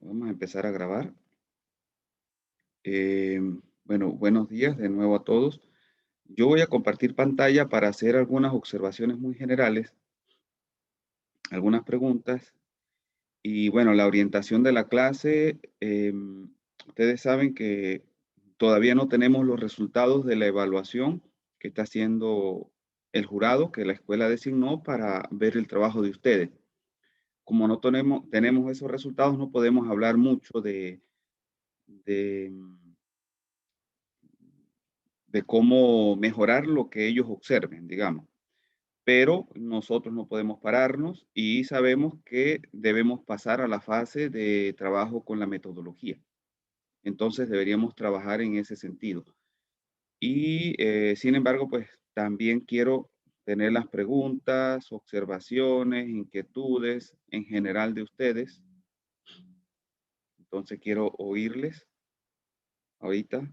Vamos a empezar a grabar. Eh, bueno, buenos días de nuevo a todos. Yo voy a compartir pantalla para hacer algunas observaciones muy generales, algunas preguntas. Y bueno, la orientación de la clase, ustedes saben que todavía no tenemos los resultados de la evaluación que está haciendo el jurado que la escuela designó para ver el trabajo de ustedes. Como no tenemos esos resultados, no podemos hablar mucho de, de cómo mejorar lo que ellos observen, digamos. Pero nosotros no podemos pararnos y sabemos que debemos pasar a la fase de trabajo con la metodología. Entonces deberíamos trabajar en ese sentido. Y sin embargo, pues también quiero tener las preguntas, observaciones, inquietudes en general de ustedes. Entonces quiero oírles ahorita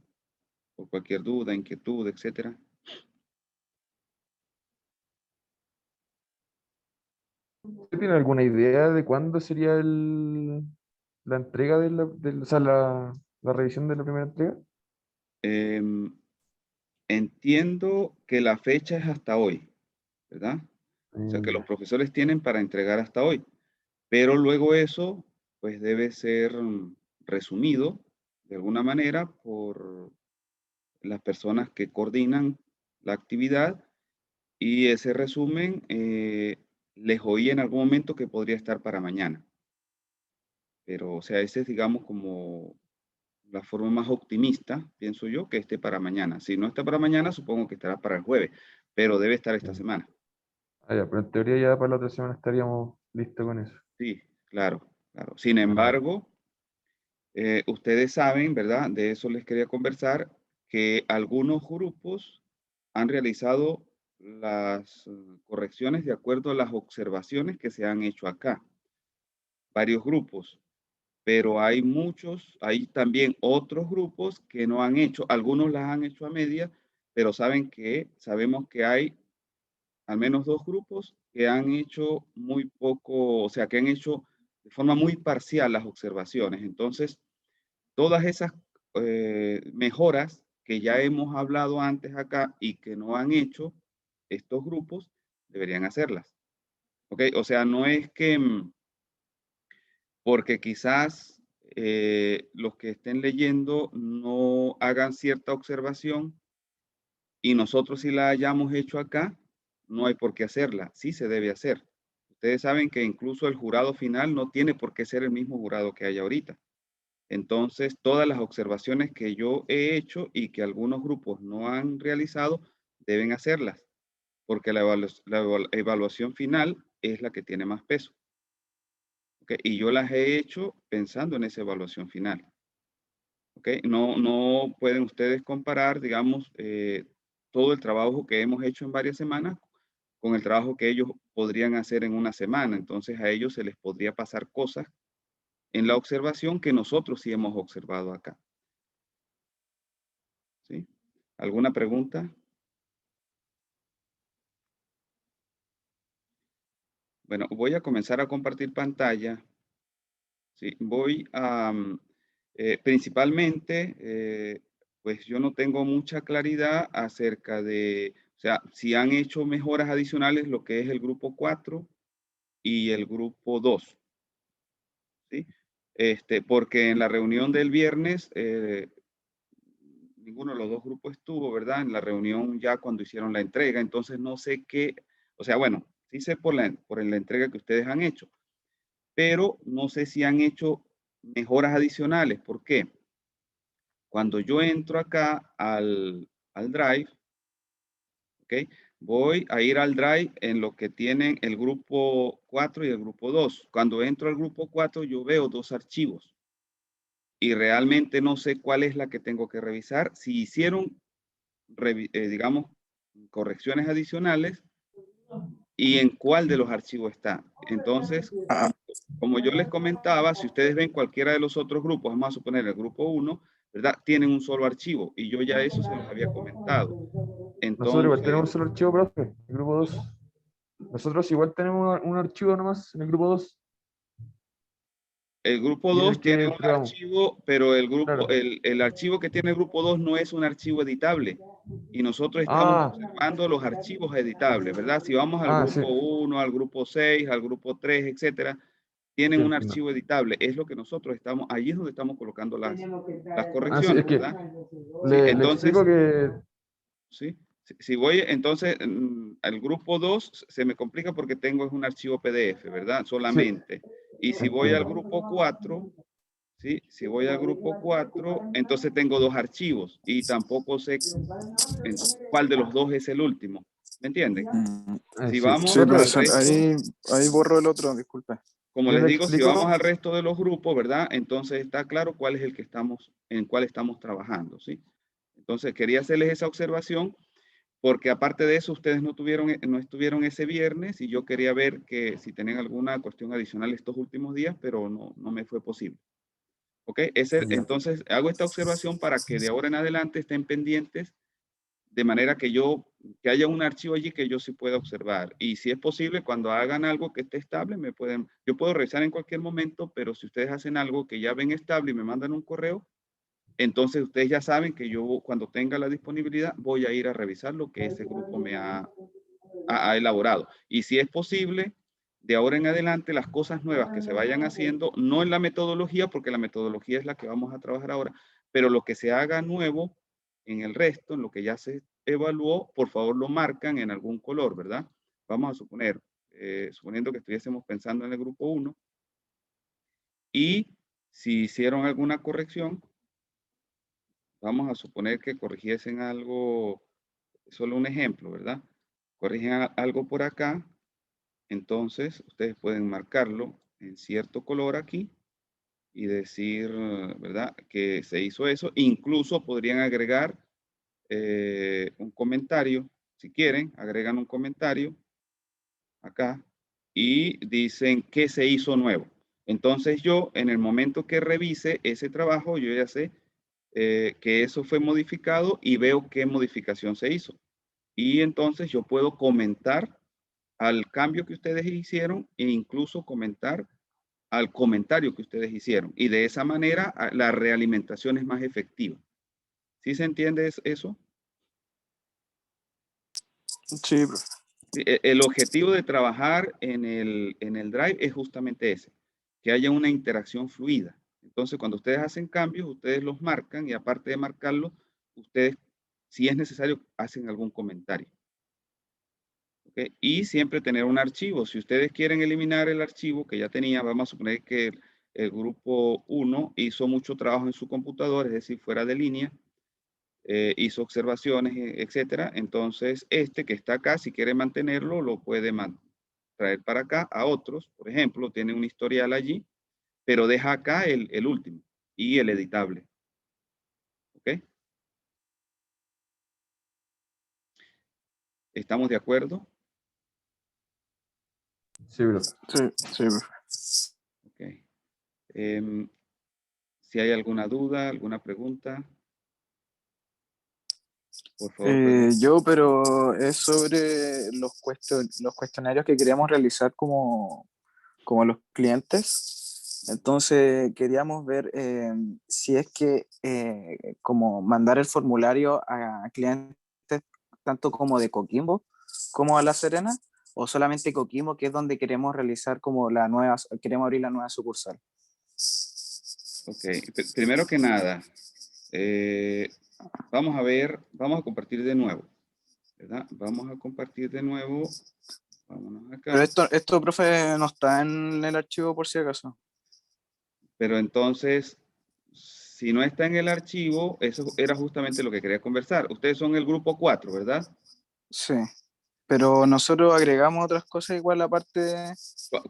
por cualquier duda, inquietud, etcétera. ¿Usted tiene alguna idea de cuándo sería la entrega o sea, la revisión de la primera entrega? Em, Entiendo que la fecha es hasta hoy, ¿verdad? O sea, que los Ya. profesores tienen para entregar hasta hoy, pero luego eso, pues debe ser resumido de alguna manera por las personas que coordinan la actividad y ese resumen les oí en algún momento que podría estar para mañana. Pero, o sea, ese es, digamos, como la forma más optimista, pienso yo, que esté para mañana. Si no está para mañana, supongo que estará para el jueves, pero debe estar esta Ya. semana. Ya, pero en teoría ya para la otra semana estaríamos listos con eso. Sí, claro, claro. Sin Ah, embargo, ustedes saben, ¿verdad? De eso les quería conversar, que algunos grupos han realizado las correcciones de acuerdo a las observaciones que se han hecho acá. Varios grupos, pero hay también otros grupos que no han hecho, algunos las han hecho a media, pero sabemos que hay al menos dos grupos que han hecho muy poco, o sea, que han hecho de forma muy parcial las observaciones. Entonces, todas esas mejoras que ya hemos hablado antes acá y que no han hecho estos grupos, deberían hacerlas. ¿Ok? O sea, no es que porque quizás los que estén leyendo no hagan cierta observación y nosotros si la hayamos hecho acá, no hay por qué hacerla, sí se debe hacer. Ustedes saben que incluso el jurado final no tiene por qué ser el mismo jurado que hay ahorita. Entonces, todas las observaciones que yo he hecho y que algunos grupos no han realizado, deben hacerlas, porque la evaluación final es la que tiene más peso. ¿Ok? Y yo las he hecho pensando en esa evaluación final. ¿Ok? No pueden ustedes comparar, digamos, todo el trabajo que hemos hecho en varias semanas con el trabajo que ellos podrían hacer en una semana. Entonces, a ellos se les podría pasar cosas en la observación que nosotros sí hemos observado acá. ¿Sí? ¿Alguna pregunta? Bueno, voy a comenzar a compartir pantalla. Sí, voy a, principalmente, pues yo no tengo mucha claridad acerca de, o sea, si han hecho mejoras adicionales lo que es el grupo 4 y el grupo 2, ¿sí? Porque en la reunión del viernes, ninguno de los dos grupos estuvo, ¿verdad? En la reunión ya cuando hicieron la entrega, entonces no sé qué, o sea, bueno, sí sé por la entrega que ustedes han hecho, pero no sé si han hecho mejoras adicionales. ¿Por qué? Cuando yo entro acá al Drive, ¿ok? Voy a ir al Drive en lo que tienen el grupo 4 y el grupo 2. Cuando entro al grupo 4, yo veo dos archivos y realmente no sé cuál es la que tengo que revisar. Si hicieron, digamos, correcciones adicionales y en cuál de los archivos está. Entonces, como yo les comentaba, si ustedes ven cualquiera de los otros grupos, vamos a suponer el grupo 1, ¿verdad? Tienen un solo archivo y yo ya eso se los había comentado. Nosotros igual Entonces, tenemos solo archivo, profe, el grupo 2. Nosotros igual tenemos un archivo nomás en el grupo 2. El grupo Y en 2 el que tiene un entregamos. archivo, pero Claro. el archivo que tiene el grupo 2 no es un archivo editable. Y nosotros estamos Ah, observando los archivos editables, ¿verdad? Si vamos al sí, grupo 1, al grupo 6, al grupo 3, etcétera, sí, tienen un entiendo. archivo editable. Es lo que nosotros estamos, allí es donde estamos colocando las Sí, correcciones, es que ¿verdad? Sí, le explico entonces, que sí. Si voy, entonces, al grupo 2 se me complica porque tengo es un archivo PDF, ¿verdad? sí, Solamente. Y si voy al entiendo. grupo 4, ¿sí? Si voy al grupo 4, entonces tengo dos archivos y tampoco sé cuál de los dos es el último. ¿Me entienden? Mm, Si Sí, vamos sí, al profesor, resto, ahí borro el otro, disculpe. como yo les le digo, si vamos explico, al resto de los grupos, ¿verdad? Entonces está claro cuál es el que estamos, en cuál estamos trabajando, ¿sí? Entonces quería hacerles esa observación porque aparte de eso, ustedes no estuvieron ese viernes y yo quería ver que si tenían alguna cuestión adicional estos últimos días, pero no me fue posible. ¿Ok? ya. Entonces, hago esta observación para que de ahora en adelante estén pendientes, de manera que haya un archivo allí que yo sí pueda observar. Y si es posible, cuando hagan algo que esté estable, yo puedo revisar en cualquier momento, pero si ustedes hacen algo que ya ven estable y me mandan un correo, entonces ustedes ya saben que yo cuando tenga la disponibilidad voy a ir a revisar lo que ese grupo me ha elaborado. Y si es posible, de ahora en adelante, las cosas nuevas que se vayan haciendo, no en la metodología, porque la metodología es la que vamos a trabajar ahora, pero lo que se haga nuevo en el resto, en lo que ya se evaluó, por favor lo marcan en algún color, ¿verdad? Vamos a suponer, suponiendo que estuviésemos pensando en el grupo 1 y si hicieron alguna corrección, vamos a suponer que corrigiesen algo, solo un ejemplo, ¿verdad? Corrigen algo por acá, entonces ustedes pueden marcarlo en cierto color aquí y decir, ¿verdad? Que se hizo eso. Incluso podrían agregar un comentario, si quieren, agregan un comentario acá y dicen qué se hizo nuevo. Entonces yo, en el momento que revise ese trabajo, yo ya sé que eso fue modificado y veo qué modificación se hizo. Y entonces yo puedo comentar al cambio que ustedes hicieron e incluso comentar al comentario que ustedes hicieron. Y de esa manera la realimentación es más efectiva. ¿Sí se entiende eso? Sí, profe. El objetivo de trabajar en el Drive es justamente ese, que haya una interacción fluida. Entonces, cuando ustedes hacen cambios, ustedes los marcan y aparte de marcarlos, ustedes, si es necesario, hacen algún comentario. ¿Okay? Y siempre tener un archivo. Si ustedes quieren eliminar el archivo que ya tenía, vamos a suponer que el grupo 1 hizo mucho trabajo en su computador, es decir, fuera de línea, hizo observaciones, etcétera. Entonces, este que está acá, si quiere mantenerlo, lo puede traer para acá a otros. Por ejemplo, tiene un historial allí, pero deja acá el último y el editable. ¿Ok? ¿Estamos de acuerdo? Sí, bro. Sí, profe. Ok. Si hay alguna duda, alguna pregunta, por favor, pregunten. Pero es sobre los cuestionarios que queríamos realizar como los clientes. Entonces queríamos ver si es que como mandar el formulario a clientes tanto como de Coquimbo como a La Serena, o solamente Coquimbo, que es donde queremos realizar como queremos abrir la nueva sucursal. Ok. Primero que nada, eh, vamos a compartir de nuevo, ¿verdad? Vamos a compartir de nuevo. Vámonos Pero acá. esto, profe, no está en el archivo por si acaso. Pero entonces, si no está en el archivo, eso era justamente lo que quería conversar. Ustedes son el grupo 4, ¿verdad? Sí, pero nosotros agregamos otras cosas igual aparte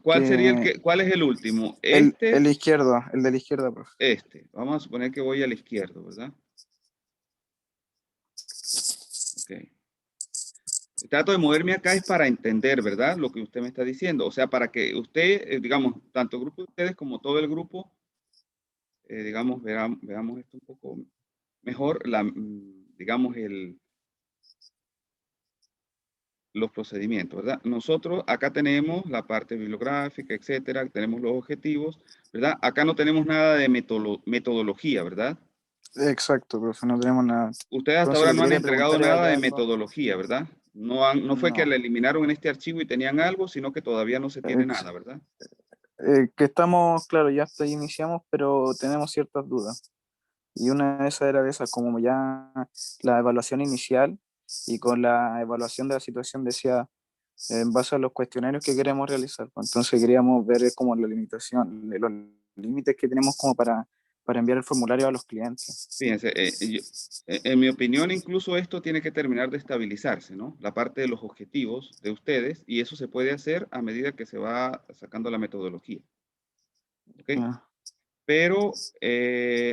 ¿Cuál sería que cuál es el último? el izquierdo, el de la izquierda, profe. Este. Vamos a suponer que voy al izquierdo, ¿verdad? Ok. Trato de moverme acá es para entender, ¿verdad? Lo que usted me está diciendo. O sea, para que usted, digamos, tanto el grupo de ustedes como todo el grupo, digamos, veamos esto un poco mejor, digamos, los procedimientos, ¿verdad? Nosotros acá tenemos la parte bibliográfica, etcétera, tenemos los objetivos, ¿verdad? Acá no tenemos nada de metodología, ¿verdad? Exacto, profe, no tenemos nada. Ustedes hasta Entonces ahora lo no que han quería entregado preguntar era nada ya de algo. metodología, ¿verdad? No fue que No. la eliminaron en este archivo y tenían algo, sino que todavía no se tiene Ex- nada, ¿verdad? que estamos, claro, ya hasta ahí iniciamos, pero tenemos ciertas dudas. Y una de esas era de esas, como ya la evaluación inicial y con la evaluación de la situación decía, en base a los cuestionarios que queremos realizar. Pues, entonces queríamos ver como la limitación, los límites que tenemos como para enviar el formulario a los clientes. Fíjense, en mi opinión, incluso esto tiene que terminar de estabilizarse, ¿no? La parte de los objetivos de ustedes, y eso se puede hacer a medida que se va sacando la metodología. ¿Ok? Ya. Pero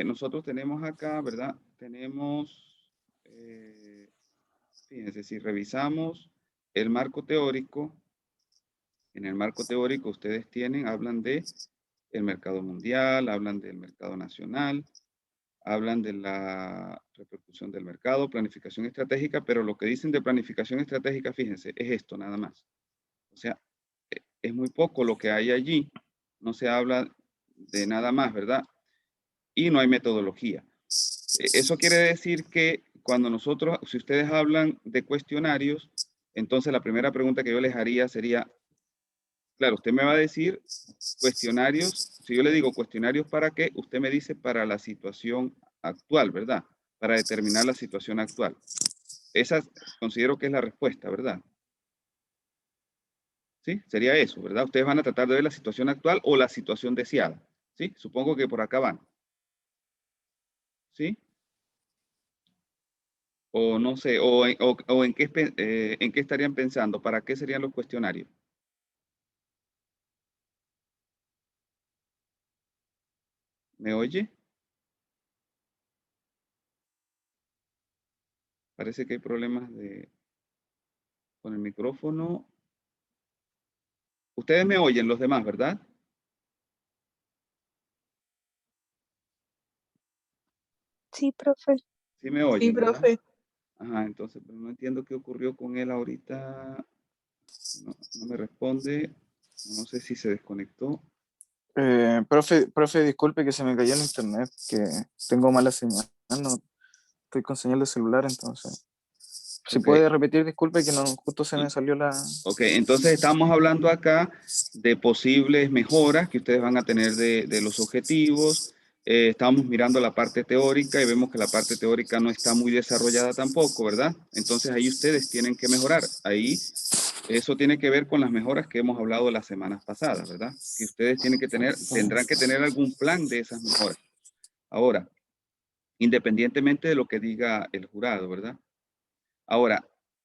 nosotros tenemos acá, ¿verdad? Tenemos, fíjense, si revisamos el marco teórico, en el marco teórico ustedes hablan de el mercado mundial, hablan del mercado nacional, hablan de la repercusión del mercado, planificación estratégica, pero lo que dicen de planificación estratégica, fíjense, es esto nada más. O sea, es muy poco lo que hay allí, no se habla de nada más, ¿verdad? Y no hay metodología. Eso quiere decir que cuando nosotros, si ustedes hablan de cuestionarios, entonces la primera pregunta que yo les haría sería, claro, usted me va a decir cuestionarios, si yo le digo cuestionarios para qué, usted me dice para la situación actual, ¿verdad? Para determinar la situación actual. Esa considero que es la respuesta, ¿verdad? ¿Sí? Sería eso, ¿verdad? Ustedes van a tratar de ver la situación actual o la situación deseada, ¿sí? Supongo que por acá van, ¿sí? O no sé, o en qué estarían pensando, ¿para qué serían los cuestionarios? ¿Me oye? Parece que hay problemas con el micrófono. Ustedes me oyen, los demás, ¿verdad? Sí, profe. Sí me Sí, oyen, ¿verdad? profe. Ajá, entonces, pero no entiendo qué ocurrió con él ahorita. No me responde. No sé si se desconectó. Profe, disculpe que se me cayó el internet, que tengo mala señal, no estoy con señal de celular, entonces. Si Ok, puede repetir, disculpe que no, justo se me salió la... ok, entonces estamos hablando acá de posibles mejoras que ustedes van a tener de los objetivos. Estamos mirando la parte teórica y vemos que la parte teórica no está muy desarrollada tampoco, ¿verdad? Entonces ahí ustedes tienen que mejorar. Ahí eso tiene que ver con las mejoras que hemos hablado las semanas pasadas, ¿verdad? Que ustedes tendrán que tener algún plan de esas mejoras. Ahora, independientemente de lo que diga el jurado, ¿verdad? Ahora,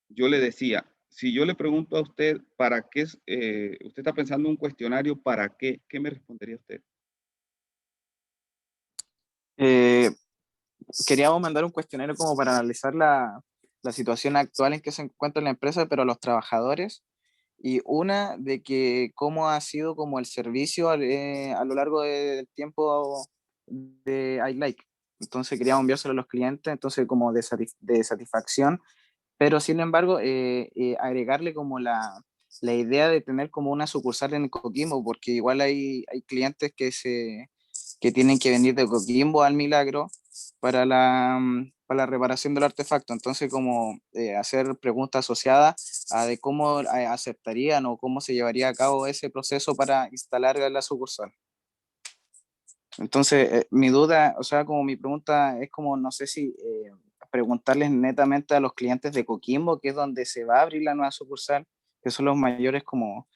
yo le decía, si yo le pregunto a usted, ¿para qué usted está pensando en un cuestionario, ¿para qué? ¿Qué me respondería usted? Eh, Queríamos mandar un cuestionario como para analizar la situación actual en que se encuentra la empresa, pero a los trabajadores, y una de que cómo ha sido como el servicio a lo largo del tiempo de iLike. Entonces queríamos enviárselo a los clientes, entonces como de satisfacción, pero sin embargo agregarle como la idea de tener como una sucursal en Coquimbo, porque igual hay clientes que tienen que venir de Coquimbo al Milagro para la reparación del artefacto. Entonces, como hacer preguntas asociadas a de cómo aceptarían o cómo se llevaría a cabo ese proceso para instalar la sucursal. Entonces, mi duda, o sea, como mi pregunta es como, no sé si preguntarles netamente a los clientes de Coquimbo, que es donde se va a abrir la nueva sucursal, que son los mayores como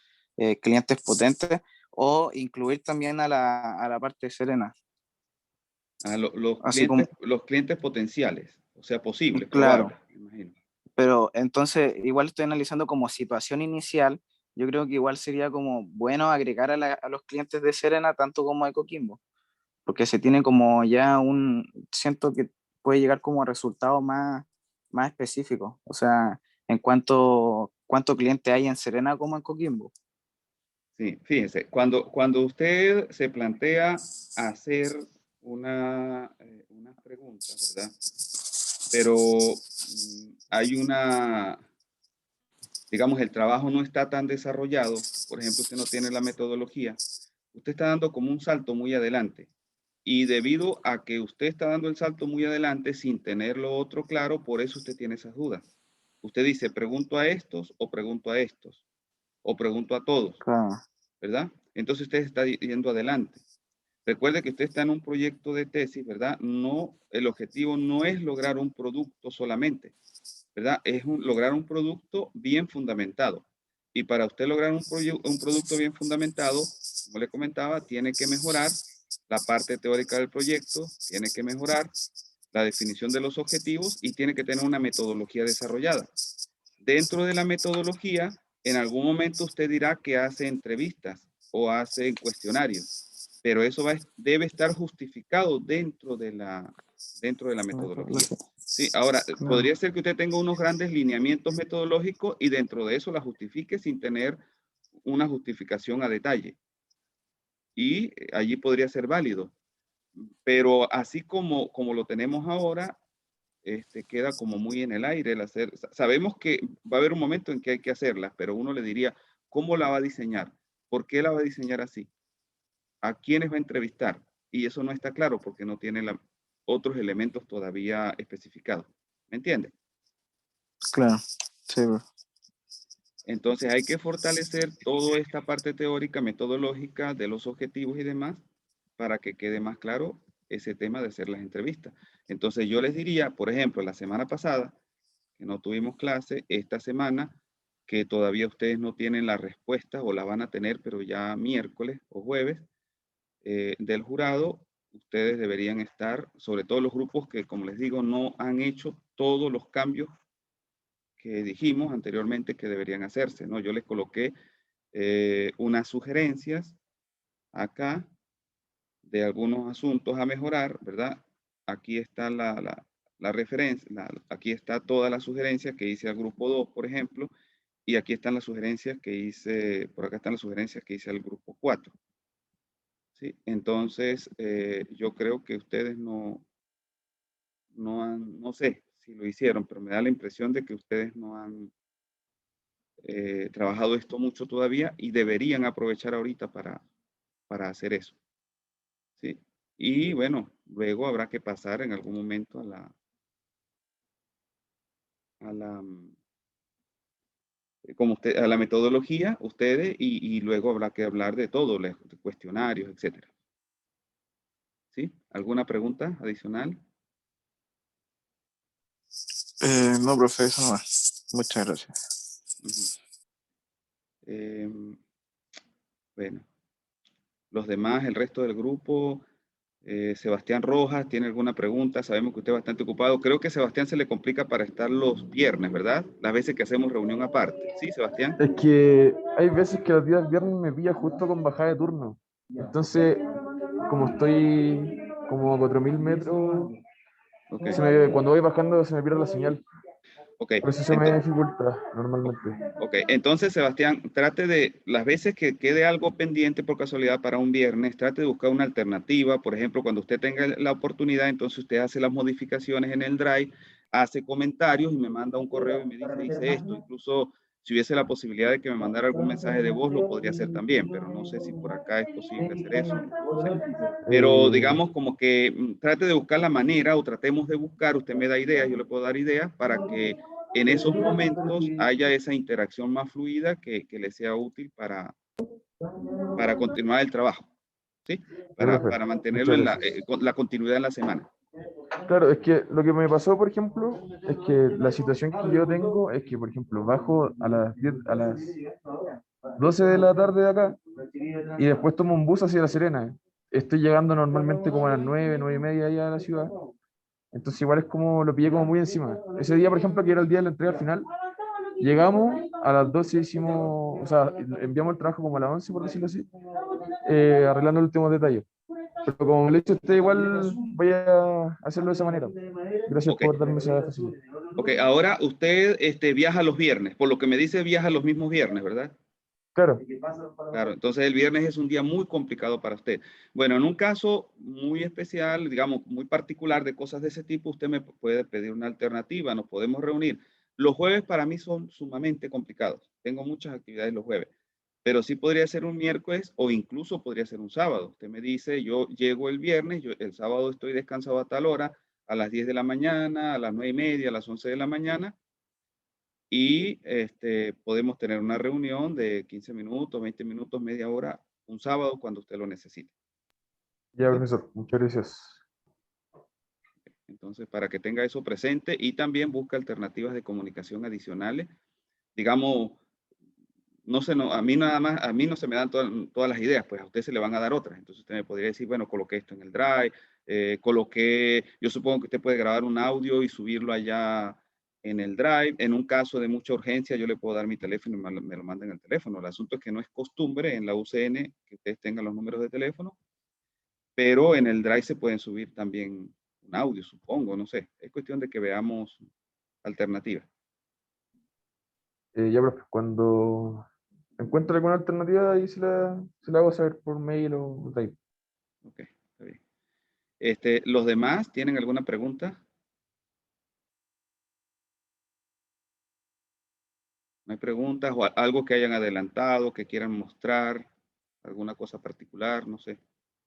clientes potentes, o incluir también a la parte de Serena. A Así como, los clientes potenciales, o sea, posibles, claro, probables, me imagino. pero entonces igual estoy analizando como situación inicial, yo creo que igual sería como bueno agregar a los clientes de Serena tanto como de Coquimbo, porque se tiene como ya siento que puede llegar como a resultados más específicos, o sea, en cuánto cliente hay en Serena como en Coquimbo. Sí, fíjense, cuando usted se plantea hacer unas preguntas, ¿verdad? Pero hay digamos, el trabajo no está tan desarrollado, por ejemplo, usted no tiene la metodología, usted está dando como un salto muy adelante. Y debido a que usted está dando el salto muy adelante sin tener lo otro claro, por eso usted tiene esas dudas. Usted dice, pregunto a estos o pregunto a estos o pregunto a todos, Claro, ¿verdad? Entonces usted está yendo adelante. Recuerde que usted está en un proyecto de tesis, ¿verdad? No, el objetivo no es lograr un producto solamente, ¿verdad? Es lograr un producto bien fundamentado. Y para usted lograr un producto bien fundamentado, como le comentaba, tiene que mejorar la parte teórica del proyecto, tiene que mejorar la definición de los objetivos y tiene que tener una metodología desarrollada. Dentro de la metodología, en algún momento usted dirá que hace entrevistas o hace cuestionarios, pero eso debe estar justificado dentro de la metodología. Sí, ahora, podría ser que usted tenga unos grandes lineamientos metodológicos y dentro de eso la justifique sin tener una justificación a detalle. Y allí podría ser válido. Pero así como lo tenemos ahora, queda como muy en el aire el hacer. Sabemos que va a haber un momento en que hay que hacerla, pero uno le diría, ¿cómo la va a diseñar? ¿Por qué la va a diseñar así? ¿A quiénes va a entrevistar? Y eso no está claro porque no tiene otros elementos todavía especificados. ¿Me entiende? claro. Sí, profe. Entonces hay que fortalecer toda esta parte teórica, metodológica de los objetivos y demás para que quede más claro ese tema de hacer las entrevistas. Entonces yo les diría, por ejemplo, la semana pasada, que no tuvimos clase, esta semana, que todavía ustedes no tienen las respuestas o la van a tener, pero ya miércoles o jueves del jurado, ustedes deberían estar, sobre todo los grupos que, como les digo, no han hecho todos los cambios que dijimos anteriormente que deberían hacerse, ¿no? Yo les coloqué unas sugerencias acá de algunos asuntos a mejorar, ¿verdad? Aquí está la referencia, aquí está toda la sugerencia que hice al grupo 2, por ejemplo, y aquí están las sugerencias que hice, por acá están las sugerencias que hice al grupo 4. ¿Sí? Entonces, yo creo que ustedes no sé si lo hicieron, pero me da la impresión de que ustedes no han trabajado esto mucho todavía y deberían aprovechar ahorita para hacer eso. ¿Sí? Y bueno, luego habrá que pasar en algún momento a la metodología, ustedes, y luego habrá que hablar de todo, de cuestionarios, etcétera. ¿Sí? ¿Alguna pregunta adicional? No, profe, eso no es. Muchas gracias. Bueno, los demás, el resto del grupo, Sebastián Rojas, ¿tiene alguna pregunta? Sabemos que usted es bastante ocupado. Creo que a Sebastián se le complica para estar los viernes, ¿verdad? Las veces que hacemos reunión aparte. ¿Sí, Sebastián? Es que hay veces que los días viernes me pilla justo con bajada de turno. Entonces, como estoy como a 4000 metros, Ok. cuando voy bajando se me pierde la señal. Ok. Por eso se me dificulta normalmente. Ok, entonces Sebastián, trate de, las veces que quede algo pendiente por casualidad para un viernes, trate de buscar una alternativa. Por ejemplo, cuando usted tenga la oportunidad, entonces usted hace las modificaciones en el Drive, hace comentarios y me manda un correo y me dice, hice esto. Incluso si hubiese la posibilidad de que me mandara algún mensaje de voz, lo podría hacer también, pero no sé si por acá es posible hacer eso, no sé. Pero digamos como que trate de buscar la manera o tratemos de buscar, usted me da ideas, yo le puedo dar ideas para que en esos momentos haya esa interacción más fluida que le sea útil para continuar el trabajo, ¿sí? Para mantenerlo Muchas en gracias. la continuidad en la semana. Claro, es que lo que me pasó, por ejemplo, es que la situación que yo tengo es que, por ejemplo, bajo a las 10, a las 12 de la tarde de acá y después tomo un bus hacia La Serena. Estoy llegando normalmente como a las 9, 9:30 allá a la ciudad. Entonces igual es como lo pillé como muy encima. Ese día, por ejemplo, que era el día de la entrega final, llegamos a las 12, hicimos, o sea, enviamos el trabajo como a las 11, por decirlo así, arreglando los últimos detalles. Pero como le he dicho a usted, igual voy a hacerlo de esa manera. Gracias Ok, por darme esa facilidad. ok, ahora usted viaja los viernes, por lo que me dice viaja los mismos viernes, ¿verdad? Claro, Claro, entonces el viernes es un día muy complicado para usted. Bueno, en un caso muy especial, digamos, muy particular de cosas de ese tipo, usted me puede pedir una alternativa, nos podemos reunir Los jueves para mí son sumamente complicados. Tengo muchas actividades los jueves, pero sí podría ser un miércoles o incluso podría ser un sábado. Usted me dice, yo llego el viernes, yo el sábado estoy descansado a tal hora, a las 10 de la mañana, a las 9:30, a las 11 de la mañana, y podemos tener una reunión de 15 minutos, 20 minutos, media hora, un sábado cuando usted lo necesite. Ya, ¿Ok? profesor, muchas gracias. Entonces, para que tenga eso presente y también busca alternativas de comunicación adicionales. Digamos, no sé, no, a mí nada más, a mí no se me dan todas las ideas, pues a usted se le van a dar otras. Entonces usted me podría decir, bueno, coloqué esto en el Drive, coloqué, yo supongo que usted puede grabar un audio y subirlo allá en el Drive. En un caso de mucha urgencia, yo le puedo dar mi teléfono y me lo mandan al teléfono. El asunto es que no es costumbre en la UCN que ustedes tengan los números de teléfono, pero en el Drive se pueden subir también un audio, supongo, no sé. Es cuestión de que veamos alternativas. Ya, profe, cuando encuentre alguna alternativa, ahí se la hago saber por mail o Drive. Ok, está bien. ¿Los demás tienen alguna pregunta? ¿No hay preguntas o algo que hayan adelantado, que quieran mostrar, alguna cosa particular, no sé,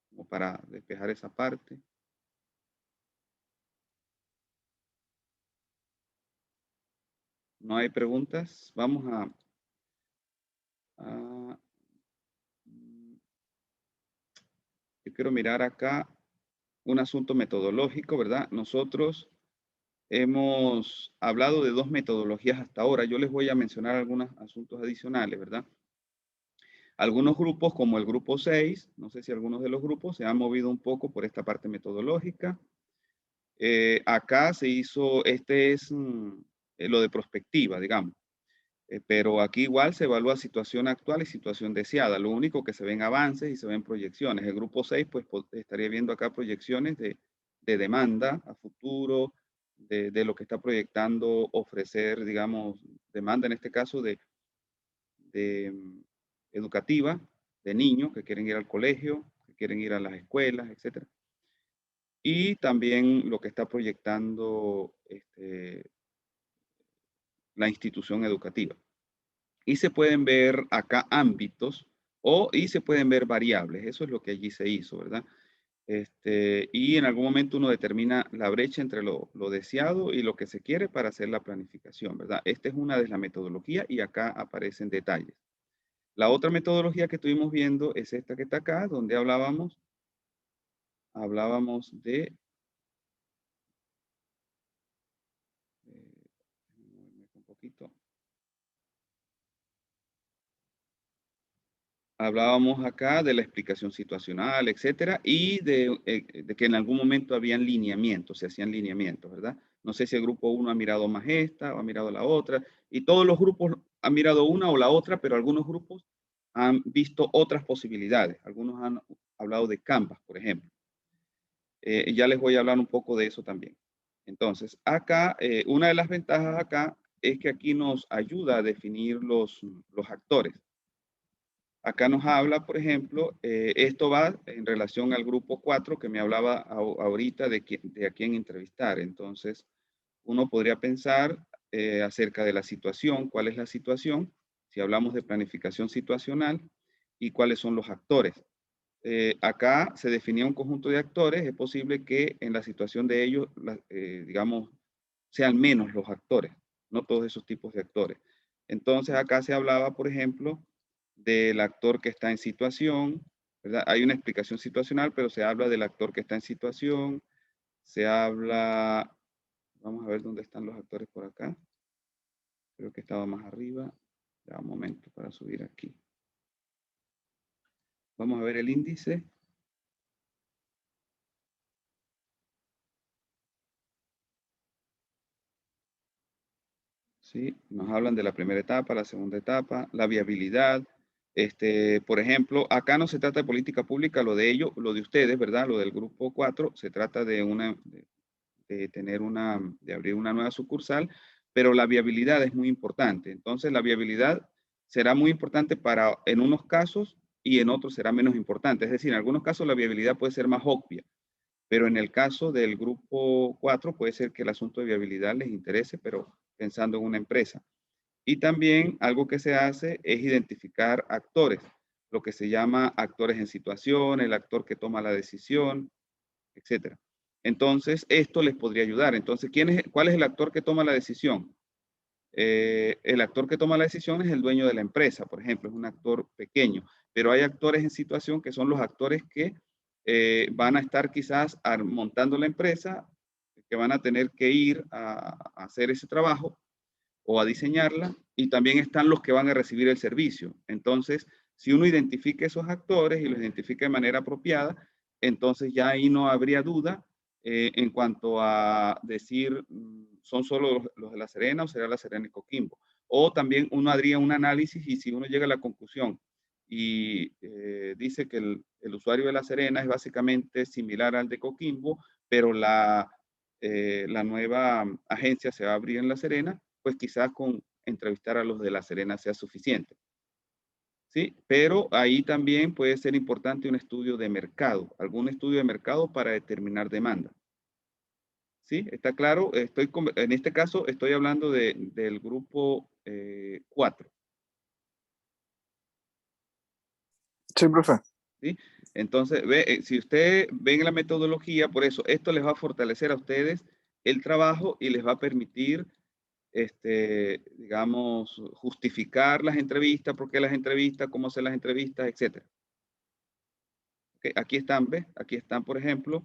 como para despejar esa parte? ¿No hay preguntas? Vamos a yo quiero mirar acá un asunto metodológico, ¿verdad? Nosotros hemos hablado de 2 metodologías hasta ahora. Yo les voy a mencionar algunos asuntos adicionales, ¿verdad? Algunos grupos, como el grupo 6, no sé si algunos de los grupos se han movido un poco por esta parte metodológica. Acá se hizo, es lo de prospectiva, digamos. Pero aquí igual se evalúa situación actual y situación deseada. Lo único que se ven avances y se ven proyecciones. El grupo 6, pues estaría viendo acá proyecciones de demanda a futuro, de lo que está proyectando ofrecer, digamos, demanda en este caso de educativa, de niños que quieren ir al colegio, que quieren ir a las escuelas, etcétera. Y también lo que está proyectando la institución educativa. Y se pueden ver acá ámbitos y se pueden ver variables. Eso es lo que allí se hizo, ¿verdad? Y en algún momento uno determina la brecha entre lo deseado y lo que se quiere para hacer la planificación, ¿verdad? Esta es una de las metodologías y acá aparecen detalles. La otra metodología que estuvimos viendo es esta que está acá, donde hablábamos de un poquito. Hablábamos acá de la explicación situacional, etcétera, y de que en algún momento habían lineamientos, se hacían lineamientos, ¿verdad? No sé si el grupo 1 ha mirado más esta o ha mirado la otra, y todos los grupos han mirado una o la otra, pero algunos grupos han visto otras posibilidades. Algunos han hablado de Canvas, por ejemplo. Ya les voy a hablar un poco de eso también. Entonces, acá, una de las ventajas acá es que aquí nos ayuda a definir los actores. Acá nos habla, por ejemplo, esto va en relación al grupo 4 que me hablaba ahorita de a quién entrevistar. Entonces, uno podría pensar acerca de la situación, cuál es la situación, si hablamos de planificación situacional, y cuáles son los actores. Acá se definía un conjunto de actores, es posible que en la situación de ellos, digamos, sean menos los actores, no todos esos tipos de actores. Entonces acá se hablaba, por ejemplo, del actor que está en situación, ¿verdad? Hay una explicación situacional, pero se habla del actor que está en situación, se habla, vamos a ver dónde están los actores por acá, creo que estaba más arriba, ya un momento para subir aquí. Vamos a ver el índice. ¿Sí? Nos hablan de la primera etapa, la segunda etapa, la viabilidad. Por ejemplo, acá no se trata de política pública, lo de ellos, lo de ustedes, ¿verdad? Lo del grupo 4, se trata de de abrir una nueva sucursal, pero la viabilidad es muy importante. Entonces, la viabilidad será muy importante en unos casos y en otros será menos importante. Es decir, en algunos casos la viabilidad puede ser más obvia, pero en el caso del grupo 4 puede ser que el asunto de viabilidad les interese, pero pensando en una empresa. Y también algo que se hace es identificar actores, lo que se llama actores en situación, el actor que toma la decisión, etcétera. Entonces, esto les podría ayudar. Entonces, ¿cuál es el actor que toma la decisión? El actor que toma la decisión es el dueño de la empresa, por ejemplo, es un actor pequeño, pero hay actores en situación que son los actores que van a estar quizás montando la empresa, que van a tener que ir a hacer ese trabajo o a diseñarla, y también están los que van a recibir el servicio. Entonces, si uno identifica esos actores y los identifica de manera apropiada, entonces ya ahí no habría duda en cuanto a decir, ¿son solo los de La Serena o será La Serena y Coquimbo? O también uno haría un análisis y si uno llega a la conclusión y dice que el usuario de La Serena es básicamente similar al de Coquimbo, pero la nueva agencia se va a abrir en La Serena, pues quizás con entrevistar a los de La Serena sea suficiente. ¿Sí? Pero ahí también puede ser importante un estudio de mercado, algún estudio de mercado para determinar demanda. ¿Sí? ¿Está claro? En este caso estoy hablando del grupo 4. Sí, profe. ¿Sí? Entonces, si usted ve en la metodología, por eso, esto les va a fortalecer a ustedes el trabajo y les va a permitir digamos, justificar las entrevistas, por qué las entrevistas, cómo hacer las entrevistas, etc. Okay, aquí están, ¿ves? Aquí están, por ejemplo,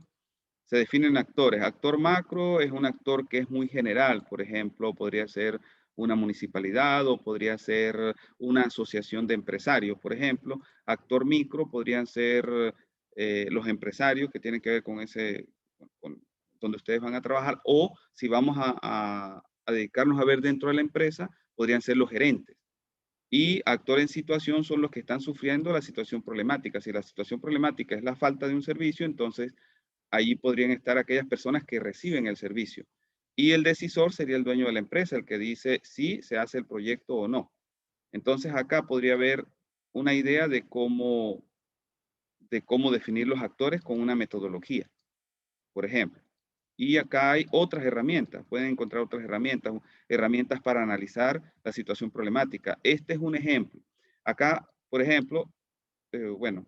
se definen actores. Actor macro es un actor que es muy general, por ejemplo, podría ser una municipalidad o podría ser una asociación de empresarios, por ejemplo. Actor micro podrían ser los empresarios que tienen que ver con donde ustedes van a trabajar, o si vamos a dedicarnos a ver dentro de la empresa, podrían ser los gerentes. Y actor en situación son los que están sufriendo la situación problemática. Si la situación problemática es la falta de un servicio, entonces allí podrían estar aquellas personas que reciben el servicio. Y el decisor sería el dueño de la empresa, el que dice si se hace el proyecto o no. Entonces acá podría haber una idea de cómo definir los actores con una metodología, por ejemplo. Y acá hay otras herramientas, pueden encontrar otras herramientas, herramientas para analizar la situación problemática. Este es un ejemplo. Acá, por ejemplo, bueno,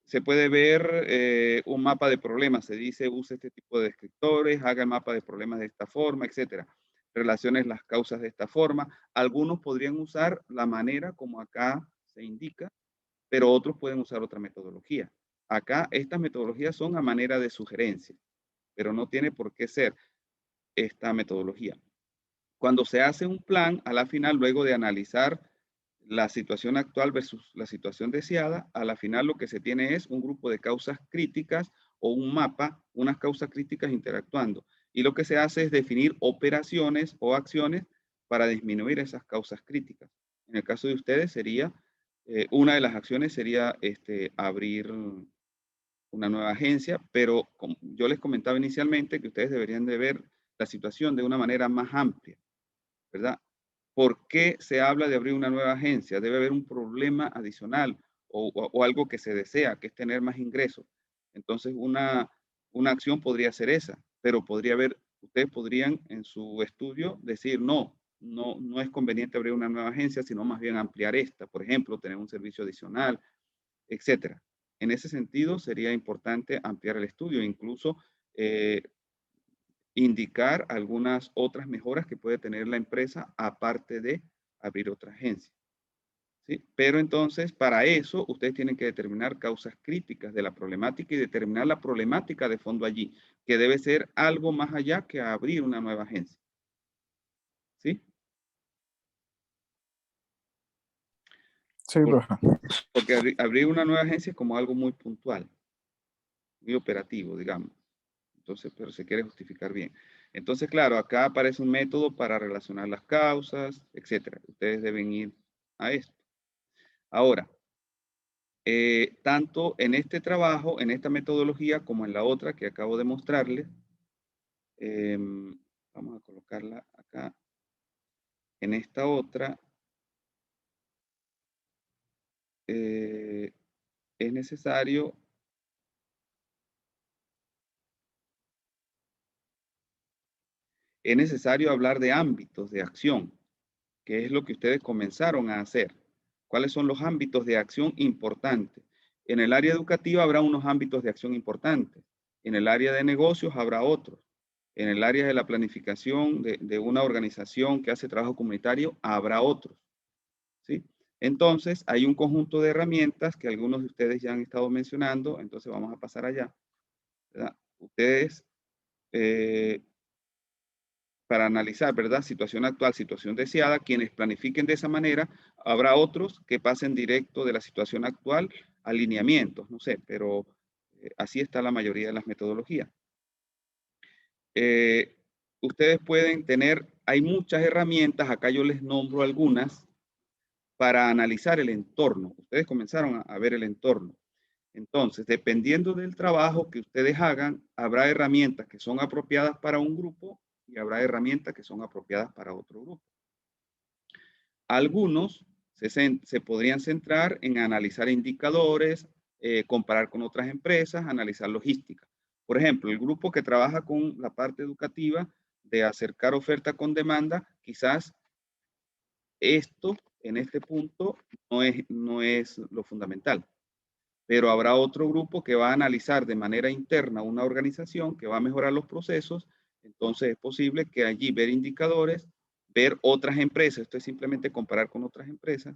se puede ver un mapa de problemas. Se dice, use este tipo de descriptores, haga el mapa de problemas de esta forma, etcétera. Relaciones las causas de esta forma. Algunos podrían usar la manera como acá se indica, pero otros pueden usar otra metodología. Acá estas metodologías son a manera de sugerencia, pero no tiene por qué ser esta metodología. Cuando se hace un plan, a la final, luego de analizar la situación actual versus la situación deseada, a la final lo que se tiene es un grupo de causas críticas o un mapa, unas causas críticas interactuando. Y lo que se hace es definir operaciones o acciones para disminuir esas causas críticas. En el caso de ustedes sería, una de las acciones sería abrir una nueva agencia, pero como yo les comentaba inicialmente que ustedes deberían de ver la situación de una manera más amplia, ¿verdad? ¿Por qué se habla de abrir una nueva agencia? Debe haber un problema adicional o algo que se desea, que es tener más ingresos. Entonces, una acción podría ser esa, pero podría haber, ustedes podrían en su estudio decir, no es conveniente abrir una nueva agencia, sino más bien ampliar esta, por ejemplo, tener un servicio adicional, etcétera. En ese sentido, sería importante ampliar el estudio, incluso indicar algunas otras mejoras que puede tener la empresa aparte de abrir otra agencia. ¿Sí? Pero entonces, para eso, ustedes tienen que determinar causas críticas de la problemática y determinar la problemática de fondo allí, que debe ser algo más allá que abrir una nueva agencia. ¿Sí? Sí, profe. Porque abrir una nueva agencia es como algo muy puntual, muy operativo, digamos. Entonces, pero se quiere justificar bien. Entonces, claro, acá aparece un método para relacionar las causas, etcétera. Ustedes deben ir a esto. Ahora, tanto en este trabajo, en esta metodología, como en la otra que acabo de mostrarles, vamos a colocarla acá. En esta otra, es necesario es necesario hablar de ámbitos de acción, que es lo que ustedes comenzaron a hacer. ¿Cuáles son los ámbitos de acción importantes? En el área educativa habrá unos ámbitos de acción importantes. En el área de negocios habrá otros. En el área de la planificación de una organización que hace trabajo comunitario habrá otros. ¿Sí? Entonces, hay un conjunto de herramientas que algunos de ustedes ya han estado mencionando, entonces vamos a pasar allá, ¿verdad? Ustedes, para analizar, ¿verdad? Situación actual, situación deseada, quienes planifiquen de esa manera, habrá otros que pasen directo de la situación actual a alineamientos, no sé, pero así está la mayoría de las metodologías. Ustedes pueden tener, hay muchas herramientas, acá yo les nombro algunas, para analizar el entorno. Ustedes comenzaron a ver el entorno. Entonces, dependiendo del trabajo que ustedes hagan, habrá herramientas que son apropiadas para un grupo y habrá herramientas que son apropiadas para otro grupo. Algunos se podrían centrar en analizar indicadores, comparar con otras empresas, analizar logística. Por ejemplo, el grupo que trabaja con la parte educativa de acercar oferta con demanda, quizás esto en este punto no es lo fundamental. Pero habrá otro grupo que va a analizar de manera interna una organización, que va a mejorar los procesos. Entonces es posible que allí ver indicadores, ver otras empresas, esto es simplemente comparar con otras empresas,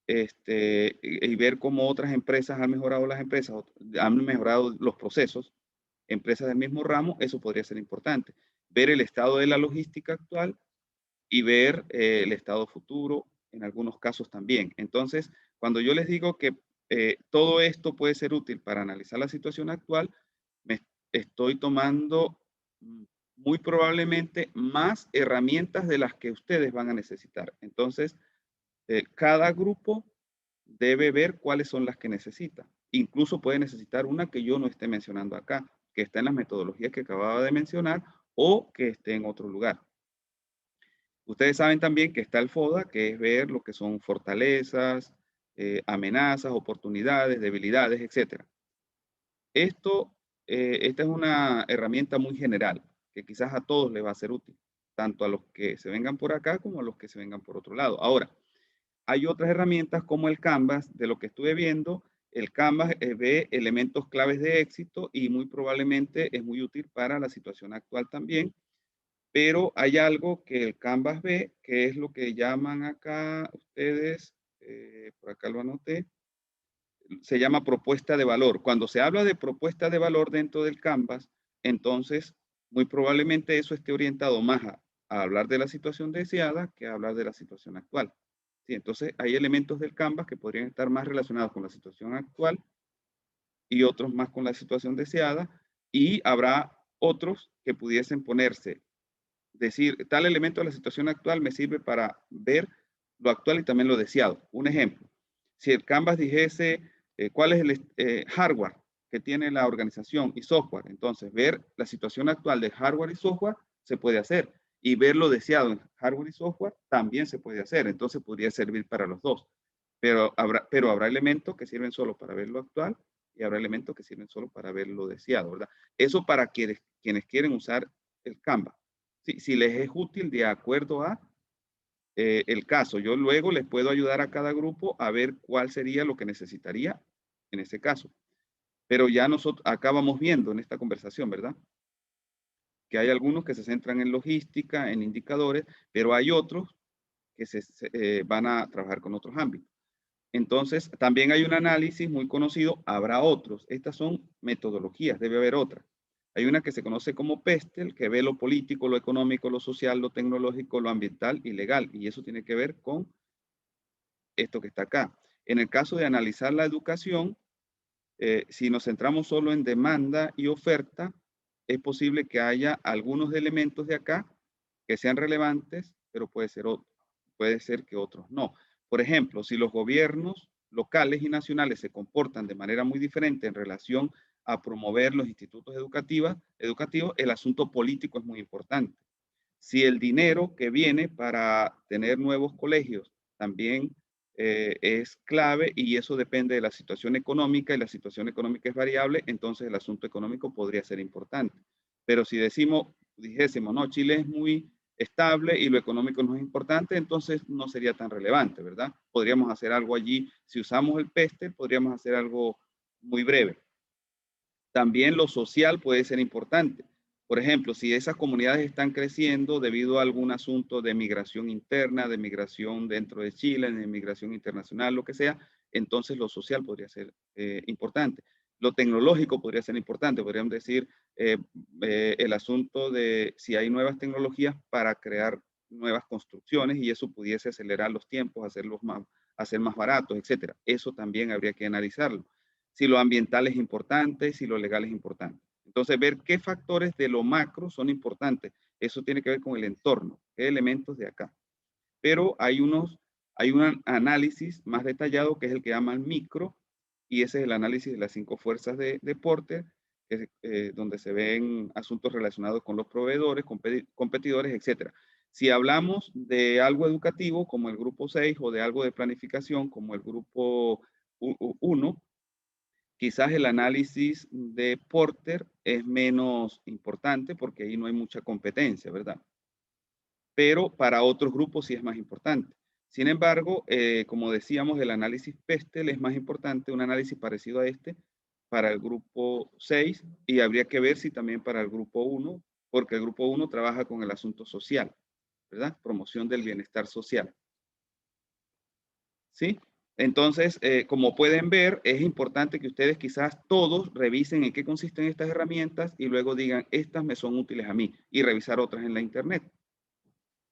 y ver cómo otras empresas han mejorado han mejorado los procesos, empresas del mismo ramo, eso podría ser importante. Ver el estado de la logística actual y ver el estado futuro en algunos casos también. Entonces, cuando yo les digo que todo esto puede ser útil para analizar la situación actual, me estoy tomando muy probablemente más herramientas de las que ustedes van a necesitar. Entonces, cada grupo debe ver cuáles son las que necesita. Incluso puede necesitar una que yo no esté mencionando acá, que está en las metodologías que acababa de mencionar o que esté en otro lugar. Ustedes saben también que está el FODA, que es ver lo que son fortalezas, amenazas, oportunidades, debilidades, etc. Esta es una herramienta muy general, que quizás a todos les va a ser útil, tanto a los que se vengan por acá como a los que se vengan por otro lado. Ahora, hay otras herramientas como el Canvas, de lo que estuve viendo. El Canvas ve elementos claves de éxito y muy probablemente es muy útil para la situación actual también. Pero hay algo que el Canvas ve, que es lo que llaman acá ustedes, por acá lo anoté, se llama propuesta de valor. Cuando se habla de propuesta de valor dentro del Canvas, entonces muy probablemente eso esté orientado más a hablar de la situación deseada que a hablar de la situación actual. Sí, entonces hay elementos del Canvas que podrían estar más relacionados con la situación actual y otros más con la situación deseada, y habrá otros que pudiesen ponerse, decir, tal elemento de la situación actual me sirve para ver lo actual y también lo deseado. Un ejemplo, si el Canvas dijese cuál es el hardware que tiene la organización y software, entonces ver la situación actual de hardware y software se puede hacer, y ver lo deseado en hardware y software también se puede hacer. Entonces podría servir para los dos, pero habrá elementos que sirven solo para ver lo actual y habrá elementos que sirven solo para ver lo deseado, ¿verdad? Eso para quienes quieren usar el Canvas. Si les es útil de acuerdo a el caso. Yo luego les puedo ayudar a cada grupo a ver cuál sería lo que necesitaría en ese caso. Pero ya nosotros acá vamos viendo en esta conversación, ¿verdad? Que hay algunos que se centran en logística, en indicadores, pero hay otros que van a trabajar con otros ámbitos. Entonces, también hay un análisis muy conocido, habrá otros. Estas son metodologías, debe haber otras. Hay una que se conoce como PESTEL, que ve lo político, lo económico, lo social, lo tecnológico, lo ambiental y legal. Y eso tiene que ver con esto que está acá. En el caso de analizar la educación, si nos centramos solo en demanda y oferta, es posible que haya algunos elementos de acá que sean relevantes, pero puede ser que otros no. Por ejemplo, si los gobiernos locales y nacionales se comportan de manera muy diferente en relación a promover los institutos educativos, el asunto político es muy importante. Si el dinero que viene para tener nuevos colegios también es clave y eso depende de la situación económica y la situación económica es variable, entonces el asunto económico podría ser importante. Pero si decimos dijésemos, no, Chile es muy estable y lo económico no es importante, entonces no sería tan relevante, ¿verdad? Podríamos hacer algo allí, si usamos el PESTEL, podríamos hacer algo muy breve. También lo social puede ser importante. Por ejemplo, si esas comunidades están creciendo debido a algún asunto de migración interna, de migración dentro de Chile, de migración internacional, lo que sea, entonces lo social podría ser importante. Lo tecnológico podría ser importante. Podríamos decir el asunto de si hay nuevas tecnologías para crear nuevas construcciones y eso pudiese acelerar los tiempos, hacer más baratos, etcétera. Eso también habría que analizarlo. Si lo ambiental es importante, si lo legal es importante. Entonces, ver qué factores de lo macro son importantes. Eso tiene que ver con el entorno, qué elementos de acá. Pero hay un análisis más detallado que es el que llaman micro, y ese es el análisis de las 5 fuerzas de Porter, donde se ven asuntos relacionados con los proveedores, competidores, etc. Si hablamos de algo educativo, como el grupo 6, o de algo de planificación, como el grupo 1, quizás el análisis de Porter es menos importante porque ahí no hay mucha competencia, ¿verdad? Pero para otros grupos sí es más importante. Sin embargo, como decíamos, el análisis PESTEL es más importante, un análisis parecido a este, para el grupo 6, y habría que ver si también para el grupo 1, porque el grupo 1 trabaja con el asunto social, ¿verdad? Promoción del bienestar social. ¿Sí? Entonces, como pueden ver, es importante que ustedes quizás todos revisen en qué consisten estas herramientas y luego digan, estas me son útiles a mí, y revisar otras en la internet.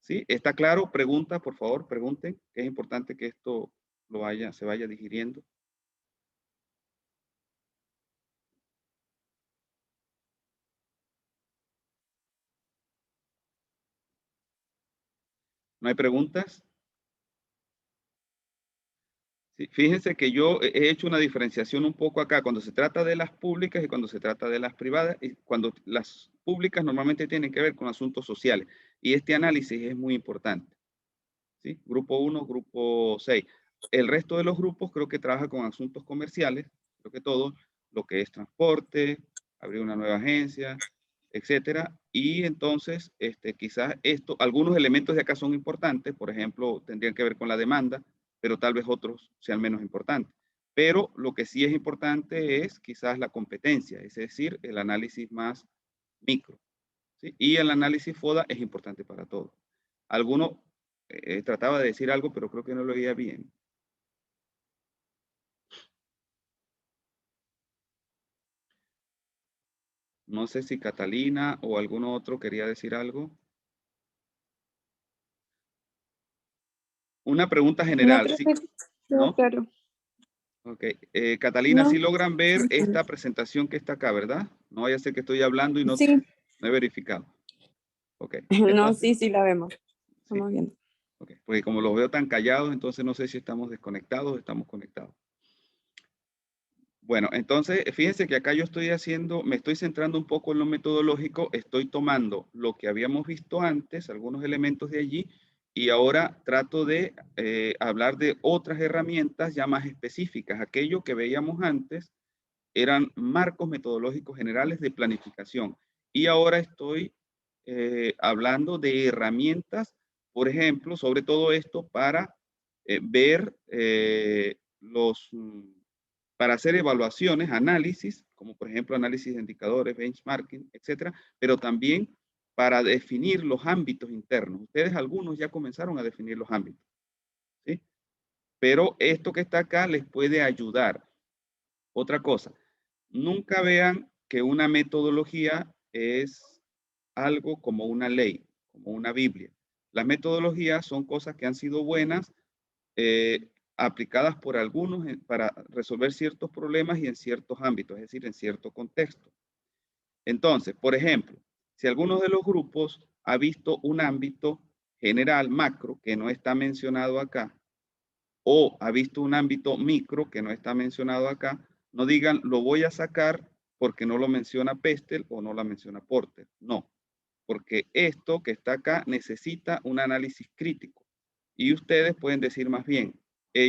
¿Sí? ¿Está claro? Pregunta, por favor, pregunten. Es importante que esto se vaya digiriendo. ¿No hay preguntas? Sí, fíjense que yo he hecho una diferenciación un poco acá cuando se trata de las públicas y cuando se trata de las privadas. Y cuando las públicas normalmente tienen que ver con asuntos sociales. Y este análisis es muy importante. ¿Sí? Grupo 1, grupo 6. El resto de los grupos creo que trabaja con asuntos comerciales, creo que todo, lo que es transporte, abrir una nueva agencia, etcétera. Y entonces, quizás algunos elementos de acá son importantes, por ejemplo, tendrían que ver con la demanda, pero tal vez otros sean menos importantes. Pero lo que sí es importante es quizás la competencia, es decir, el análisis más micro. ¿Sí? Y el análisis FODA es importante para todos. Alguno trataba de decir algo, pero creo que no lo oía bien. No sé si Catalina o alguno otro quería decir algo. Una pregunta No, general. profe, ¿Sí? quedó ¿No? claro. Ok. Catalina, No, sí logran ver esta presentación que está acá, ¿verdad? No vaya a ser que estoy hablando y no sí, he verificado. Ok. no, Entonces, sí, sí la vemos. sí. Estamos viendo. Okay. Porque como los veo tan callados, entonces no sé si estamos desconectados o estamos conectados. Bueno, entonces fíjense que acá yo me estoy centrando un poco en lo metodológico, estoy tomando lo que habíamos visto antes, algunos elementos de allí, y ahora trato de hablar de otras herramientas ya más específicas. Aquello que veíamos antes eran marcos metodológicos generales de planificación. Y ahora estoy hablando de herramientas, por ejemplo, sobre todo esto para ver para hacer evaluaciones, análisis, como por ejemplo análisis de indicadores, benchmarking, etcétera, pero también para definir los ámbitos internos. Ustedes algunos ya comenzaron a definir los ámbitos, ¿sí? Pero esto que está acá les puede ayudar. Otra cosa, nunca vean que una metodología es algo como una ley, como una Biblia. Las metodologías son cosas que han sido buenas, aplicadas por algunos para resolver ciertos problemas y en ciertos ámbitos, es decir, en cierto contexto. Entonces, por ejemplo, si alguno de los grupos ha visto un ámbito general, macro, que no está mencionado acá, o ha visto un ámbito micro que no está mencionado acá, no digan, lo voy a sacar porque no lo menciona Pestel o no la menciona Porter. No, porque esto que está acá necesita un análisis crítico. Y ustedes pueden decir más bien, a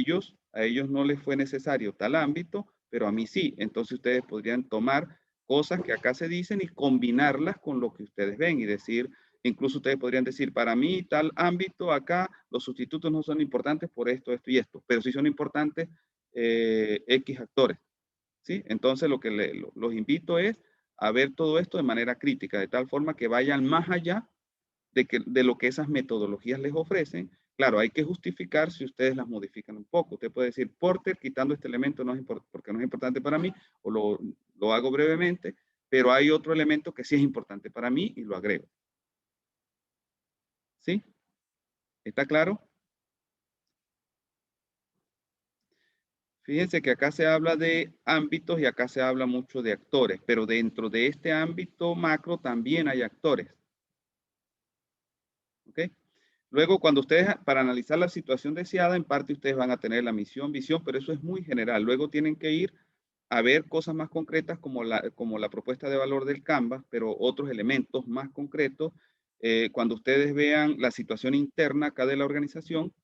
ellos no les fue necesario tal ámbito, pero a mí sí. Entonces ustedes podrían tomar cosas que acá se dicen y combinarlas con lo que ustedes ven y decir, incluso ustedes podrían decir, para mí tal ámbito acá, los sustitutos no son importantes por esto, esto y esto, pero sí son importantes X actores, ¿sí? Entonces lo que los invito es a ver todo esto de manera crítica, de tal forma que vayan más allá de lo que esas metodologías les ofrecen. Claro, hay que justificar si ustedes las modifican un poco. Usted puede decir, Porter, quitando este elemento no es porque no es importante para mí, o lo hago brevemente, pero hay otro elemento que sí es importante para mí y lo agrego. ¿Sí? ¿Está claro? Fíjense que acá se habla de ámbitos y acá se habla mucho de actores, pero dentro de este ámbito macro también hay actores. ¿Ok? Luego, cuando ustedes, para analizar la situación deseada, en parte ustedes van a tener la misión, visión, pero eso es muy general. Luego tienen que ir a ver cosas más concretas como la propuesta de valor del Canvas, pero otros elementos más concretos. Cuando ustedes vean la situación interna acá de la organización,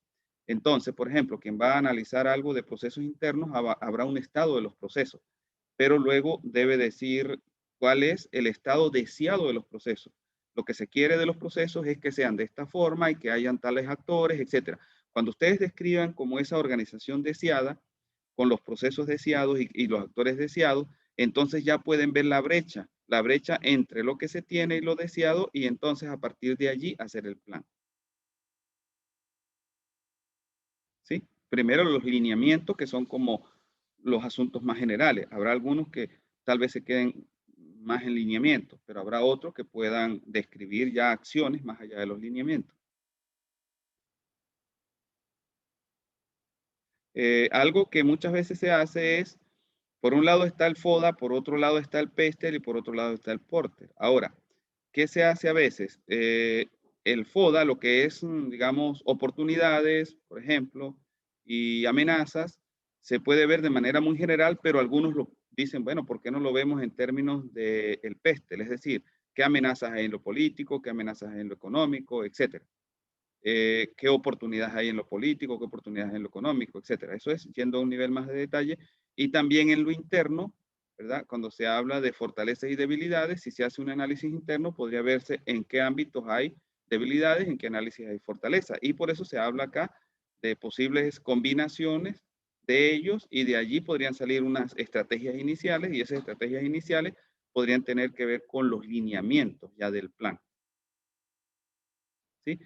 entonces, por ejemplo, quien va a analizar algo de procesos internos, habrá un estado de los procesos, pero luego debe decir cuál es el estado deseado de los procesos. Lo que se quiere de los procesos es que sean de esta forma y que hayan tales actores, etcétera. Cuando ustedes describan como esa organización deseada, con los procesos deseados y los actores deseados, entonces ya pueden ver la brecha entre lo que se tiene y lo deseado, y entonces a partir de allí hacer el plan. ¿Sí? Primero los lineamientos, que son como los asuntos más generales. Habrá algunos que tal vez se queden más en lineamientos, pero habrá otros que puedan describir ya acciones más allá de los lineamientos. Algo que muchas veces se hace es, por un lado está el FODA, por otro lado está el PESTEL y por otro lado está el PORTER. Ahora, ¿qué se hace a veces? El FODA, lo que es, digamos, oportunidades, por ejemplo, y amenazas, se puede ver de manera muy general, pero algunos lo dicen, bueno, ¿por qué no lo vemos en términos del PESTEL? Es decir, ¿qué amenazas hay en lo político, qué amenazas hay en lo económico, etcétera? Qué oportunidades hay en lo político, qué oportunidades hay en lo económico, etcétera. Eso es yendo a un nivel más de detalle. Y también en lo interno, ¿verdad? Cuando se habla de fortalezas y debilidades, si se hace un análisis interno, podría verse en qué ámbitos hay debilidades, en qué análisis hay fortaleza. Y por eso se habla acá de posibles combinaciones de ellos, y de allí podrían salir unas estrategias iniciales, y esas estrategias iniciales podrían tener que ver con los lineamientos ya del plan. ¿Sí?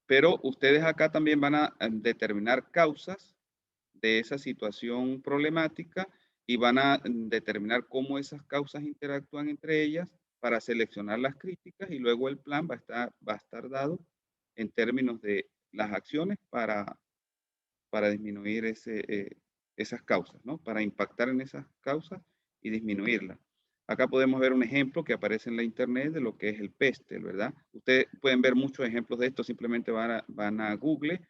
Pero ustedes acá también van a determinar causas de esa situación problemática y van a determinar cómo esas causas interactúan entre ellas para seleccionar las críticas, y luego el plan va a estar dado en términos de las acciones para disminuir esas causas, ¿no? Para impactar en esas causas y disminuirlas. Acá podemos ver un ejemplo que aparece en la internet de lo que es el PESTEL, ¿verdad? Ustedes pueden ver muchos ejemplos de esto, simplemente van a Google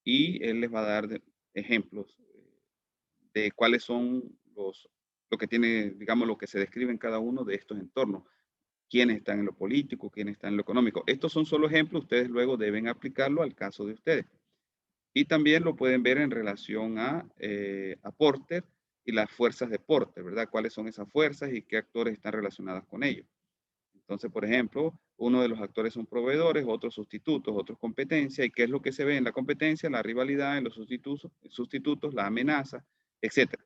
y él les va a dar ejemplos de cuáles son lo que tiene, digamos, lo que se describe en cada uno de estos entornos. Quiénes están en lo político, quiénes están en lo económico. Estos son solo ejemplos, ustedes luego deben aplicarlo al caso de ustedes. Y también lo pueden ver en relación a Porter y las fuerzas de Porter, ¿verdad? ¿Cuáles son esas fuerzas y qué actores están relacionados con ellos? Entonces, por ejemplo, uno de los actores son proveedores, otros sustitutos, otros competencia. ¿Y qué es lo que se ve en la competencia? La rivalidad, en los sustitutos, la amenaza, etcétera.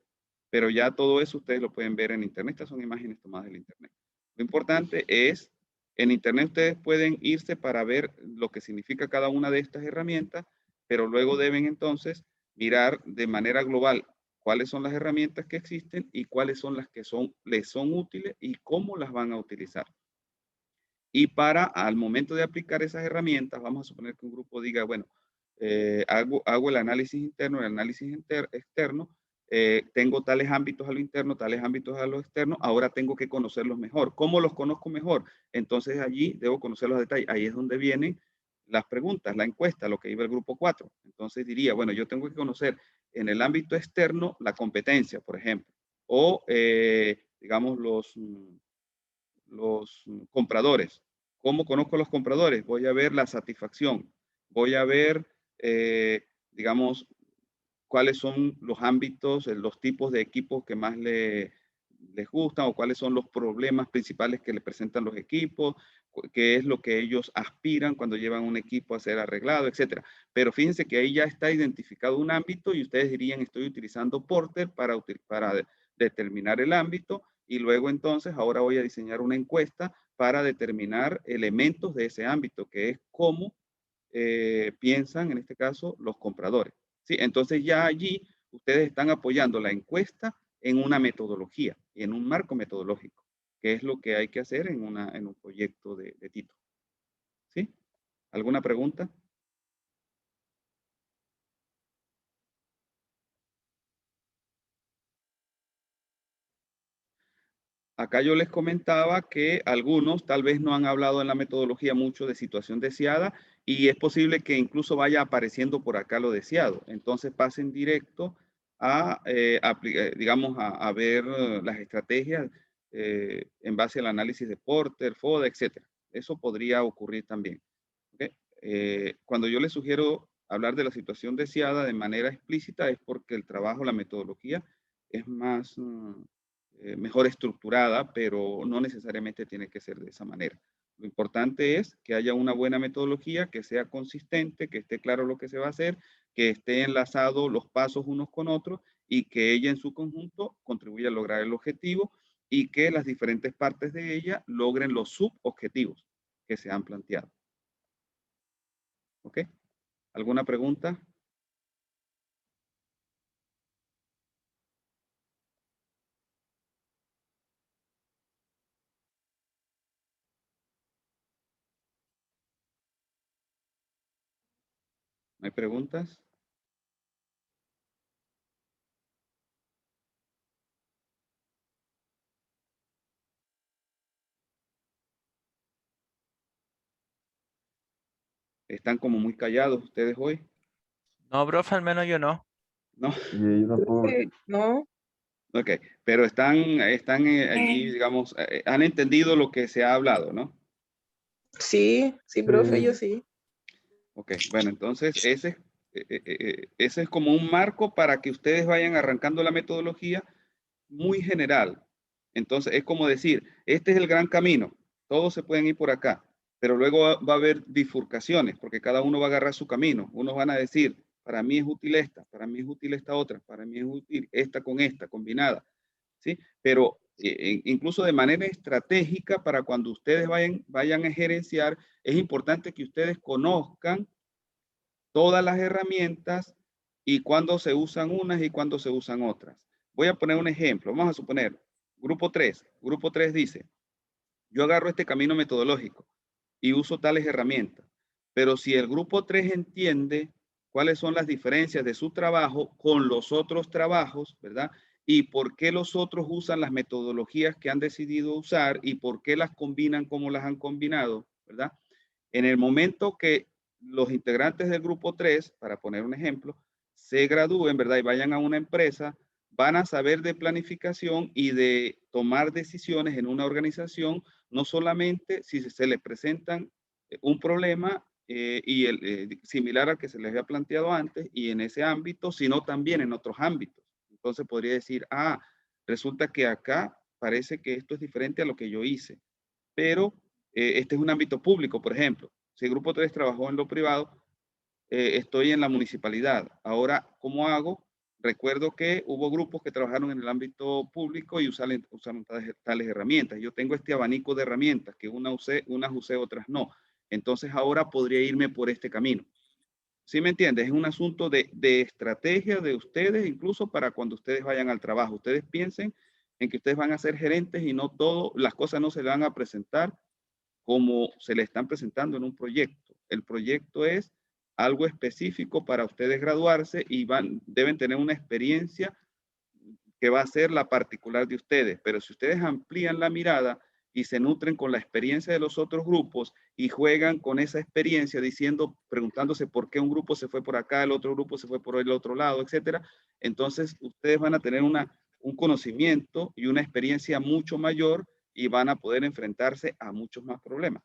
Pero ya todo eso ustedes lo pueden ver en Internet. Estas son imágenes tomadas del Internet. Lo importante es, en Internet ustedes pueden irse para ver lo que significa cada una de estas herramientas, pero luego deben entonces mirar de manera global cuáles son las herramientas que existen y cuáles son las que les son útiles y cómo las van a utilizar. Y al momento de aplicar esas herramientas, vamos a suponer que un grupo diga, bueno, hago el análisis interno, el análisis externo, tengo tales ámbitos a lo interno, tales ámbitos a lo externo, ahora tengo que conocerlos mejor. ¿Cómo los conozco mejor? Entonces allí debo conocer los detalles. Ahí es donde vienen las preguntas, la encuesta, lo que iba el grupo 4. Entonces diría, bueno, yo tengo que conocer en el ámbito externo la competencia, por ejemplo, o digamos los compradores. ¿Cómo conozco a los compradores? Voy a ver la satisfacción. Voy a ver, digamos, cuáles son los ámbitos, los tipos de equipos que más le les gustan o cuáles son los problemas principales que le presentan los equipos, qué es lo que ellos aspiran cuando llevan un equipo a ser arreglado, etcétera. Pero fíjense que ahí ya está identificado un ámbito y ustedes dirían, estoy utilizando Porter para determinar el ámbito y luego entonces ahora voy a diseñar una encuesta para determinar elementos de ese ámbito, que es cómo piensan, en este caso, los compradores. ¿Sí? Entonces ya allí ustedes están apoyando la encuesta en una metodología, en un marco metodológico, que es lo que hay que hacer en un proyecto de título. ¿Sí? ¿Alguna pregunta? Acá yo les comentaba que algunos tal vez no han hablado en la metodología mucho de situación deseada y es posible que incluso vaya apareciendo por acá lo deseado. Entonces pasen directo a, digamos, a ver las estrategias en base al análisis de Porter, FODA, etc. Eso podría ocurrir también. ¿Okay? Cuando yo les sugiero hablar de la situación deseada de manera explícita es porque el trabajo, la metodología es más... mejor estructurada, pero no necesariamente tiene que ser de esa manera. Lo importante es que haya una buena metodología, que sea consistente, que esté claro lo que se va a hacer, que esté enlazado los pasos unos con otros y que ella en su conjunto contribuya a lograr el objetivo y que las diferentes partes de ella logren los subobjetivos que se han planteado. ¿Ok? ¿Alguna pregunta? ¿No hay preguntas? ¿Están como muy callados ustedes hoy? No, profe, al menos yo no. ¿No? Y yo tampoco. No, Ok, pero están allí, digamos, han entendido lo que se ha hablado, ¿no? Sí, sí, profe, yo sí. Ok, bueno, entonces ese es como un marco para que ustedes vayan arrancando la metodología muy general. Entonces es como decir, este es el gran camino, todos se pueden ir por acá, pero luego va a haber bifurcaciones, porque cada uno va a agarrar su camino. Unos van a decir, para mí es útil esta, para mí es útil esta otra, para mí es útil esta, combinada. ¿Sí? Pero incluso de manera estratégica, para cuando ustedes vayan a gerenciar, es importante que ustedes conozcan todas las herramientas y cuándo se usan unas y cuándo se usan otras. Voy a poner un ejemplo. Vamos a suponer, grupo 3. Grupo 3 dice, yo agarro este camino metodológico y uso tales herramientas. Pero si el grupo 3 entiende cuáles son las diferencias de su trabajo con los otros trabajos, ¿verdad? Y por qué los otros usan las metodologías que han decidido usar y por qué las combinan como las han combinado, ¿verdad? En el momento que los integrantes del grupo 3, para poner un ejemplo, se gradúen, ¿verdad? Y vayan a una empresa, van a saber de planificación y de tomar decisiones en una organización, no solamente si se les presentan un problema similar al que se les había planteado antes y en ese ámbito, sino también en otros ámbitos. Entonces podría decir, resulta que acá parece que esto es diferente a lo que yo hice, pero este es un ámbito público, por ejemplo. Si el grupo 3 trabajó en lo privado, estoy en la municipalidad. Ahora, ¿cómo hago? Recuerdo que hubo grupos que trabajaron en el ámbito público y usaron tales herramientas. Yo tengo este abanico de herramientas que unas usé, otras no. Entonces ahora podría irme por este camino. ¿Sí me entiendes? Es un asunto de estrategia de ustedes, incluso para cuando ustedes vayan al trabajo. Ustedes piensen en que ustedes van a ser gerentes y no todo, las cosas no se le van a presentar como se le están presentando en un proyecto. El proyecto es algo específico para ustedes graduarse y deben tener una experiencia que va a ser la particular de ustedes. Pero si ustedes amplían la mirada y se nutren con la experiencia de los otros grupos y juegan con esa experiencia diciendo, preguntándose por qué un grupo se fue por acá, el otro grupo se fue por el otro lado, etcétera, entonces ustedes van a tener un conocimiento y una experiencia mucho mayor y van a poder enfrentarse a muchos más problemas.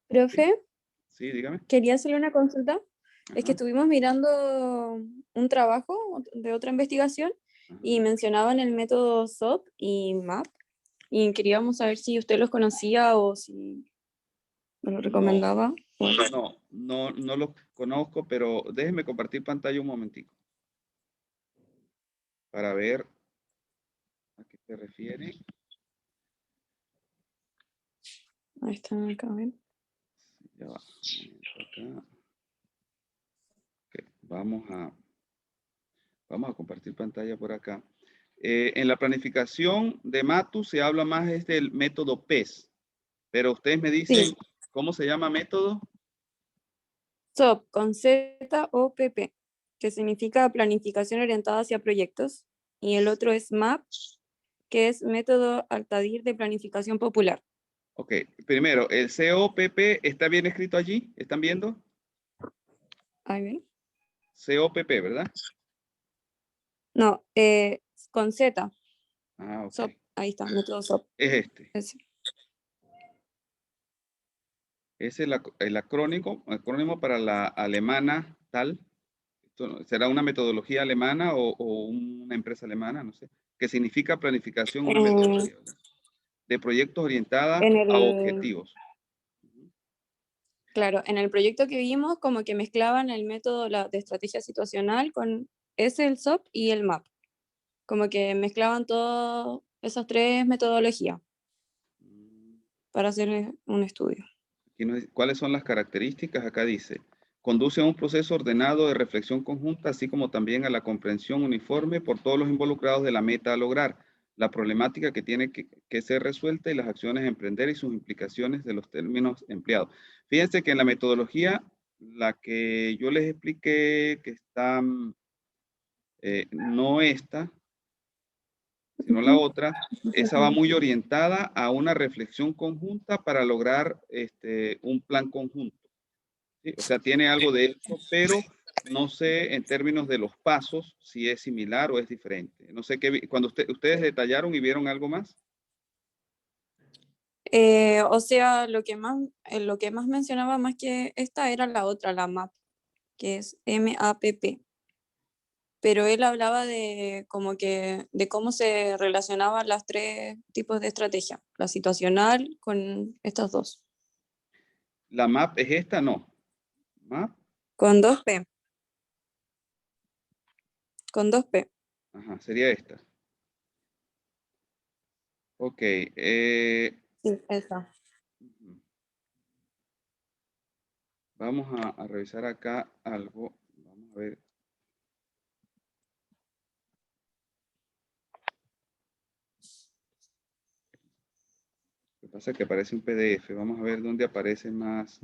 profe, Sí, dígame. quería hacerle una consulta. Es que Ajá. estuvimos mirando un trabajo de otra investigación y mencionaban el método SOP y MAP, y queríamos saber si usted los conocía o si me lo recomendaba. No lo conozco, pero déjeme compartir pantalla un momentico para ver a qué se refiere. Ahí están acá, ¿ven? Ya va, un momento acá. Ok, vamos a compartir pantalla por acá. En la planificación de MATU se habla más del método PES, pero ustedes me dicen, Sí. ¿cómo se llama método? SOP con ZOPP, que significa planificación orientada hacia proyectos, y el otro es MAP, que es método Altadir de planificación popular. Ok, primero, el COPP está bien escrito allí, ¿están viendo? Ahí ven. COPP, ¿verdad? No, con Z. Ah, ok. SOP, ahí está, método SOP. Es este. Ese. Es el acrónimo para la alemana tal. ¿Será una metodología alemana o una empresa alemana? No sé. Que significa planificación, una metodología, ¿verdad? De proyectos orientada En a el, objetivos. claro, en el proyecto que vimos, como que mezclaban el método de estrategia situacional con ese, el SOP y el MAP. Como que mezclaban todas esas tres metodologías para hacer un estudio. ¿Cuáles son las características? Acá dice, conduce a un proceso ordenado de reflexión conjunta, así como también a la comprensión uniforme por todos los involucrados de la meta a lograr, la problemática que tiene que ser resuelta y las acciones a emprender y sus implicaciones de los términos empleados. Fíjense que en la metodología, la que yo les expliqué, que está, no esta, sino la otra, esa va muy orientada a una reflexión conjunta para lograr un plan conjunto. ¿Sí? O sea, tiene algo de esto, pero no sé en términos de los pasos si es similar o es diferente. No sé qué, cuando ustedes detallaron y vieron algo más. O sea, lo que más mencionaba más que esta era la otra, la MAP, que es MAPP. Pero él hablaba de como que de cómo se relacionaban las tres tipos de estrategia, la situacional con estas dos. La MAP es esta, no. MAP. Con 2P. Con 2P. Ajá, sería esta. Ok. Sí, esa. Vamos a revisar acá algo. Vamos a ver. Lo que pasa es que aparece un PDF. Vamos a ver dónde aparece más.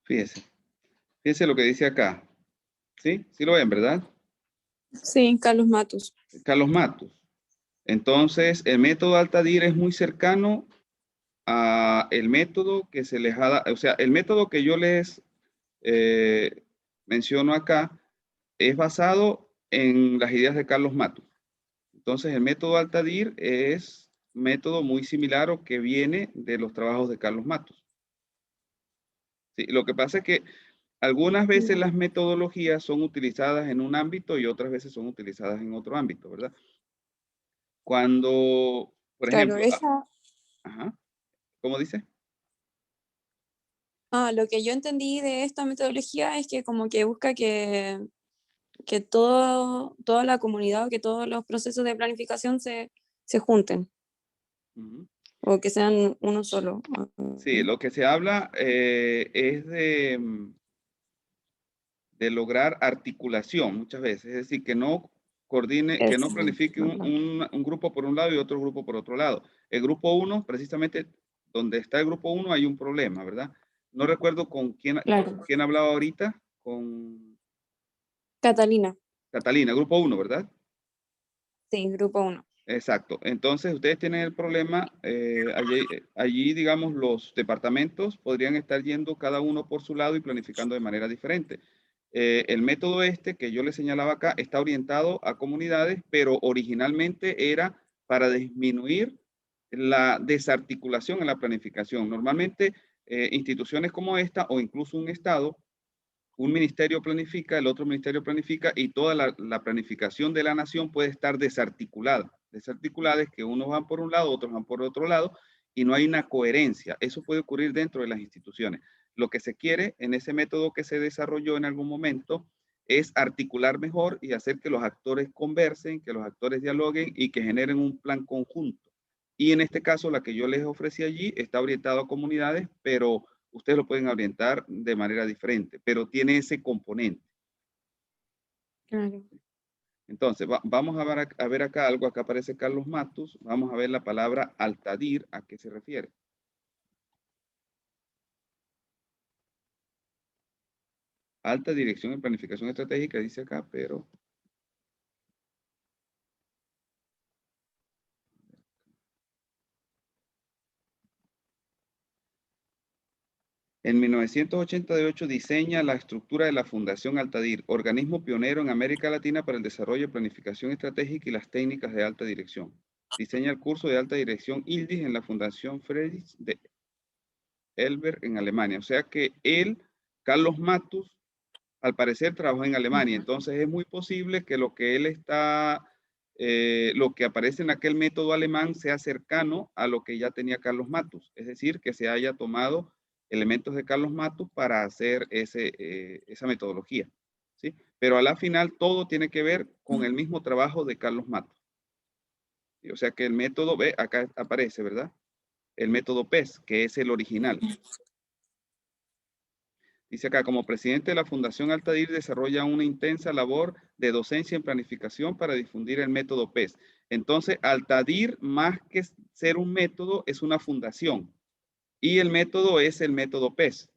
Fíjese. Fíjese lo que dice acá. ¿Sí? ¿Sí lo ven, verdad? Sí, Carlos Matus. Carlos Matos. Entonces, el método Altadir es muy cercano a el método que se les ha dado. O sea, el método que yo les menciono acá es basado en las ideas de Carlos Matos. Entonces, el método Altadir es un método muy similar o que viene de los trabajos de Carlos Matos. Sí, lo que pasa es que algunas veces las metodologías son utilizadas en un ámbito y otras veces son utilizadas en otro ámbito, ¿verdad? Cuando, por Claro, ejemplo, ajá, ¿cómo dice? lo que yo entendí de esta metodología es que como que busca que toda la comunidad o que todos los procesos de planificación se junten. Ujú. O que sean uno solo. Sí, lo que se habla es de lograr articulación muchas veces, es decir, que no coordine, que no planifique un grupo por un lado y otro grupo por otro lado. El grupo 1, precisamente donde está el grupo 1 hay un problema, ¿verdad? No recuerdo con quién hablaba ahorita, con Catalina. Catalina, grupo 1, ¿verdad? Sí, grupo 1. Exacto. Entonces, ustedes tienen el problema, allí, digamos, los departamentos podrían estar yendo cada uno por su lado y planificando de manera diferente. El método que yo les señalaba acá está orientado a comunidades, pero originalmente era para disminuir la desarticulación en la planificación. Normalmente, instituciones como esta o incluso un estado, un ministerio planifica, el otro ministerio planifica y toda la planificación de la nación puede estar desarticulada. Desarticulada es que unos van por un lado, otros van por otro lado y no hay una coherencia. Eso puede ocurrir dentro de las instituciones. Lo que se quiere en ese método que se desarrolló en algún momento es articular mejor y hacer que los actores conversen, que los actores dialoguen y que generen un plan conjunto. Y en este caso, la que yo les ofrecí allí está orientado a comunidades, pero ustedes lo pueden orientar de manera diferente, pero tiene ese componente. Claro. Entonces, vamos a ver acá algo. Acá aparece Carlos Matus. Vamos a ver la palabra Altadir. ¿A qué se refiere? Alta Dirección de Planificación Estratégica, dice acá, pero... En 1988 diseña la estructura de la Fundación Altadir, organismo pionero en América Latina para el desarrollo de planificación estratégica y las técnicas de alta dirección. Diseña el curso de alta dirección ILDIS en la Fundación Friedrich de Elberg en Alemania. O sea que él, Carlos Matus, al parecer trabajó en Alemania. Entonces es muy posible que lo que él está, lo que aparece en aquel método alemán sea cercano a lo que ya tenía Carlos Matus. Es decir, que se haya tomado elementos de Carlos Matus para hacer esa metodología, ¿sí? Pero a la final todo tiene que ver con el mismo trabajo de Carlos Matus. O sea que el método, ve, acá aparece, ¿verdad? El método PES, que es el original. Dice acá, como presidente de la Fundación Altadir, desarrolla una intensa labor de docencia en planificación para difundir el método PES. Entonces, Altadir, más que ser un método, es una fundación. Y el método es el método PES.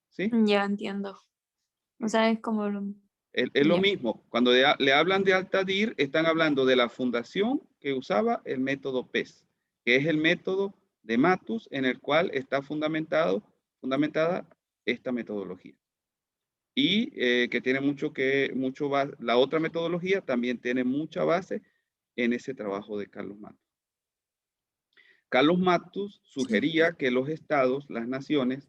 ¿Sí? Ya entiendo. O sea, es como Es lo ya. mismo. Cuando le hablan de Altadir, están hablando de la fundación que usaba el método PES, que es el método de Matus en el cual está fundamentada esta metodología. Y que tiene la otra metodología también tiene mucha base en ese trabajo de Carlos Matus. Carlos Matus sugería que los estados, las naciones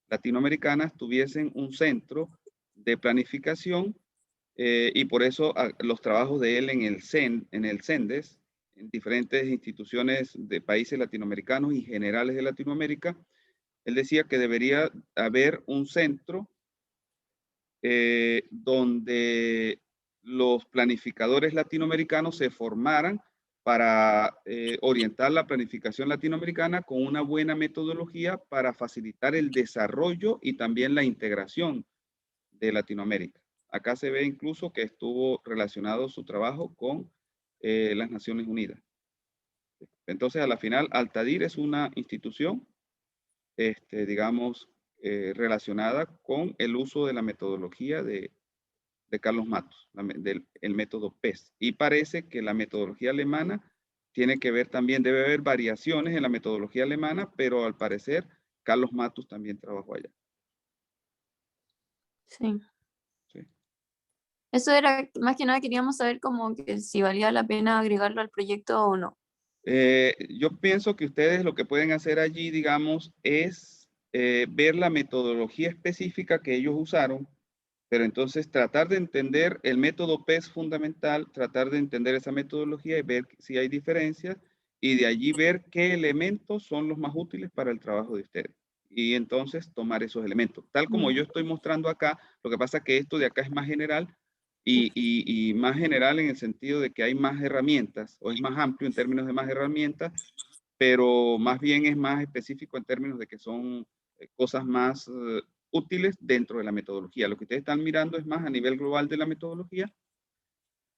latinoamericanas tuviesen un centro de planificación y por eso los trabajos de él en el CENDES, en diferentes instituciones de países latinoamericanos y generales de Latinoamérica, él decía que debería haber un centro donde los planificadores latinoamericanos se formaran para orientar la planificación latinoamericana con una buena metodología para facilitar el desarrollo y también la integración de Latinoamérica. Acá se ve incluso que estuvo relacionado su trabajo con las Naciones Unidas. Entonces, a la final, Altadir es una institución, digamos, relacionada con el uso de la metodología de Carlos Matus, el método PES. Y parece que la metodología alemana tiene que ver también, debe haber variaciones en la metodología alemana, pero al parecer Carlos Matus también trabajó allá. Sí. Sí. Eso era, más que nada queríamos saber como que si valía la pena agregarlo al proyecto o no. Yo pienso que ustedes lo que pueden hacer allí, digamos, es ver la metodología específica que ellos usaron, pero entonces tratar de entender el método PES fundamental, tratar de entender esa metodología y ver si hay diferencias y de allí ver qué elementos son los más útiles para el trabajo de ustedes. Y entonces tomar esos elementos. Tal como yo estoy mostrando acá, lo que pasa es que esto de acá es más general y más general en el sentido de que hay más herramientas o es más amplio en términos de más herramientas, pero más bien es más específico en términos de que son cosas más útiles dentro de la metodología. Lo que ustedes están mirando es más a nivel global de la metodología,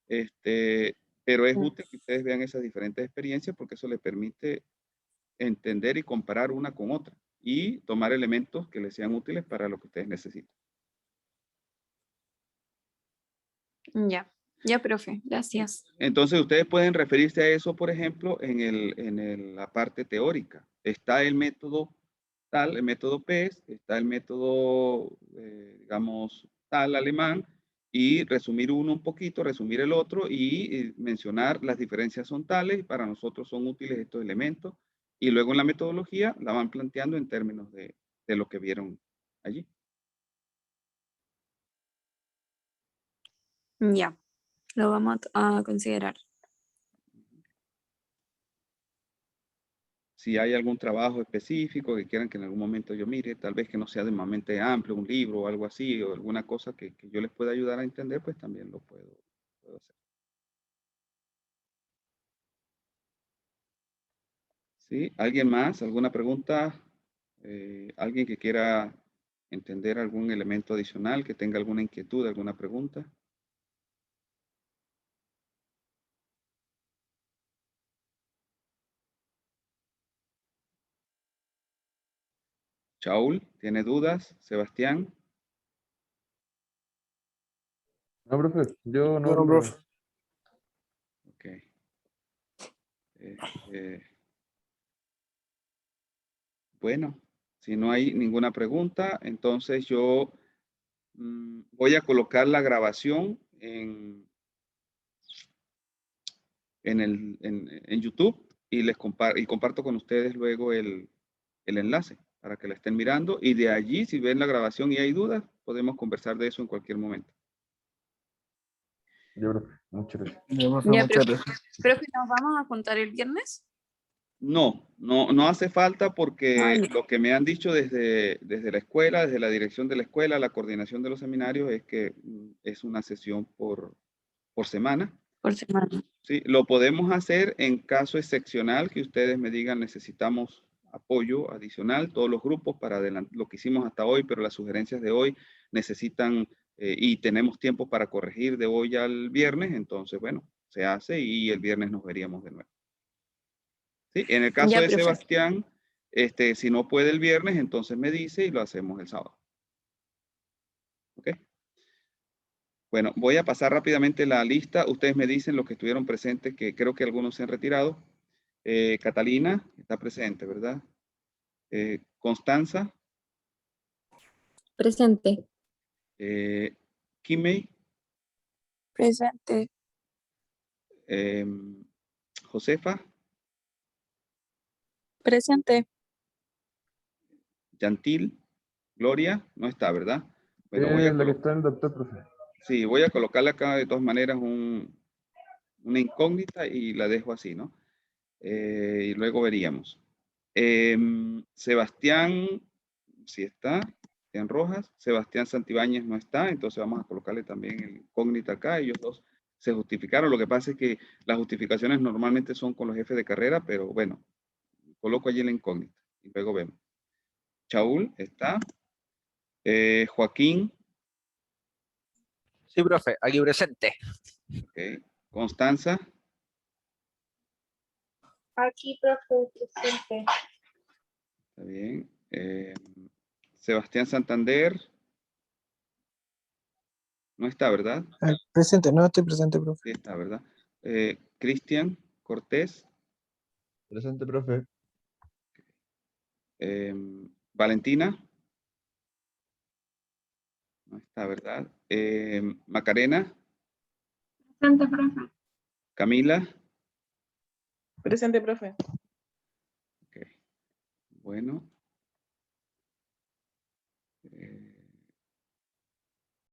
pero es útil que ustedes vean esas diferentes experiencias porque eso les permite entender y comparar una con otra y tomar elementos que les sean útiles para lo que ustedes necesitan. Ya. Ya, profe, gracias. Entonces ustedes pueden referirse a eso, por ejemplo, la parte teórica. Está el método tal, el método PES, está el método, digamos, tal alemán, y resumir uno un poquito, resumir el otro y mencionar las diferencias son tales, para nosotros son útiles estos elementos, y luego en la metodología la van planteando en términos de lo que vieron allí. Ya, lo vamos a considerar. Si hay algún trabajo específico que quieran que en algún momento yo mire, tal vez que no sea demasiado amplio, un libro o algo así, o alguna cosa que yo les pueda ayudar a entender, pues también lo puedo hacer. ¿Sí? ¿Alguien más? ¿Alguna pregunta? ¿Alguien que quiera entender algún elemento adicional, que tenga alguna inquietud, alguna pregunta? Shaul, ¿tiene dudas? Sebastián. No, profe, yo no, Bueno, profe. profe. Ok. Este, bueno, si no hay ninguna pregunta, entonces yo voy a colocar la grabación en YouTube y comparto con ustedes luego el enlace para que la estén mirando, y de allí, si ven la grabación y hay dudas, podemos conversar de eso en cualquier momento. Ya, profe, muchas gracias. Ya, profe, Ya, muchas gracias. profe, ¿nos vamos a juntar el viernes? No hace falta, porque ya. lo que me han dicho desde la escuela, desde la dirección de la escuela, la coordinación de los seminarios, es que es una sesión por semana. Por semana. Sí, lo podemos hacer en caso excepcional, que ustedes me digan necesitamos apoyo adicional, todos los grupos para lo que hicimos hasta hoy, pero las sugerencias de hoy necesitan y tenemos tiempo para corregir de hoy al viernes, entonces bueno, se hace y el viernes nos veríamos de nuevo. ¿Sí? En el caso Ya, de profe. Sebastián, si no puede el viernes, entonces me dice y lo hacemos el sábado. ¿Ok? Bueno, voy a pasar rápidamente la lista. Ustedes me dicen los que estuvieron presentes, que creo que algunos se han retirado. Catalina está presente, ¿verdad? Constanza. Presente. Kimei. Presente. Josefa. Presente. Yantil. Gloria. No está, ¿verdad? Bueno, La que está en el doctor, profe. sí, voy a colocarle acá de todas maneras una incógnita y la dejo así, ¿no? Y luego veríamos. Sebastián, sí está. Sebastián Rojas. Sebastián Santibáñez no está, entonces vamos a colocarle también el incógnita acá. Ellos dos se justificaron. Lo que pasa es que las justificaciones normalmente son con los jefes de carrera, pero bueno, coloco allí la incógnita y luego vemos. Shaul está. Joaquín. Sí, profe, aquí presente. Okay. Constanza. Aquí, profe, presente. Está bien. Sebastián Santander. No está, ¿verdad? Presente, no estoy presente, profe. Sí está, ¿verdad? Cristian Cortés. Presente, profe. Valentina. No está, ¿verdad? Macarena. Presente, profe. Camila. Presente, profe. Okay. Bueno.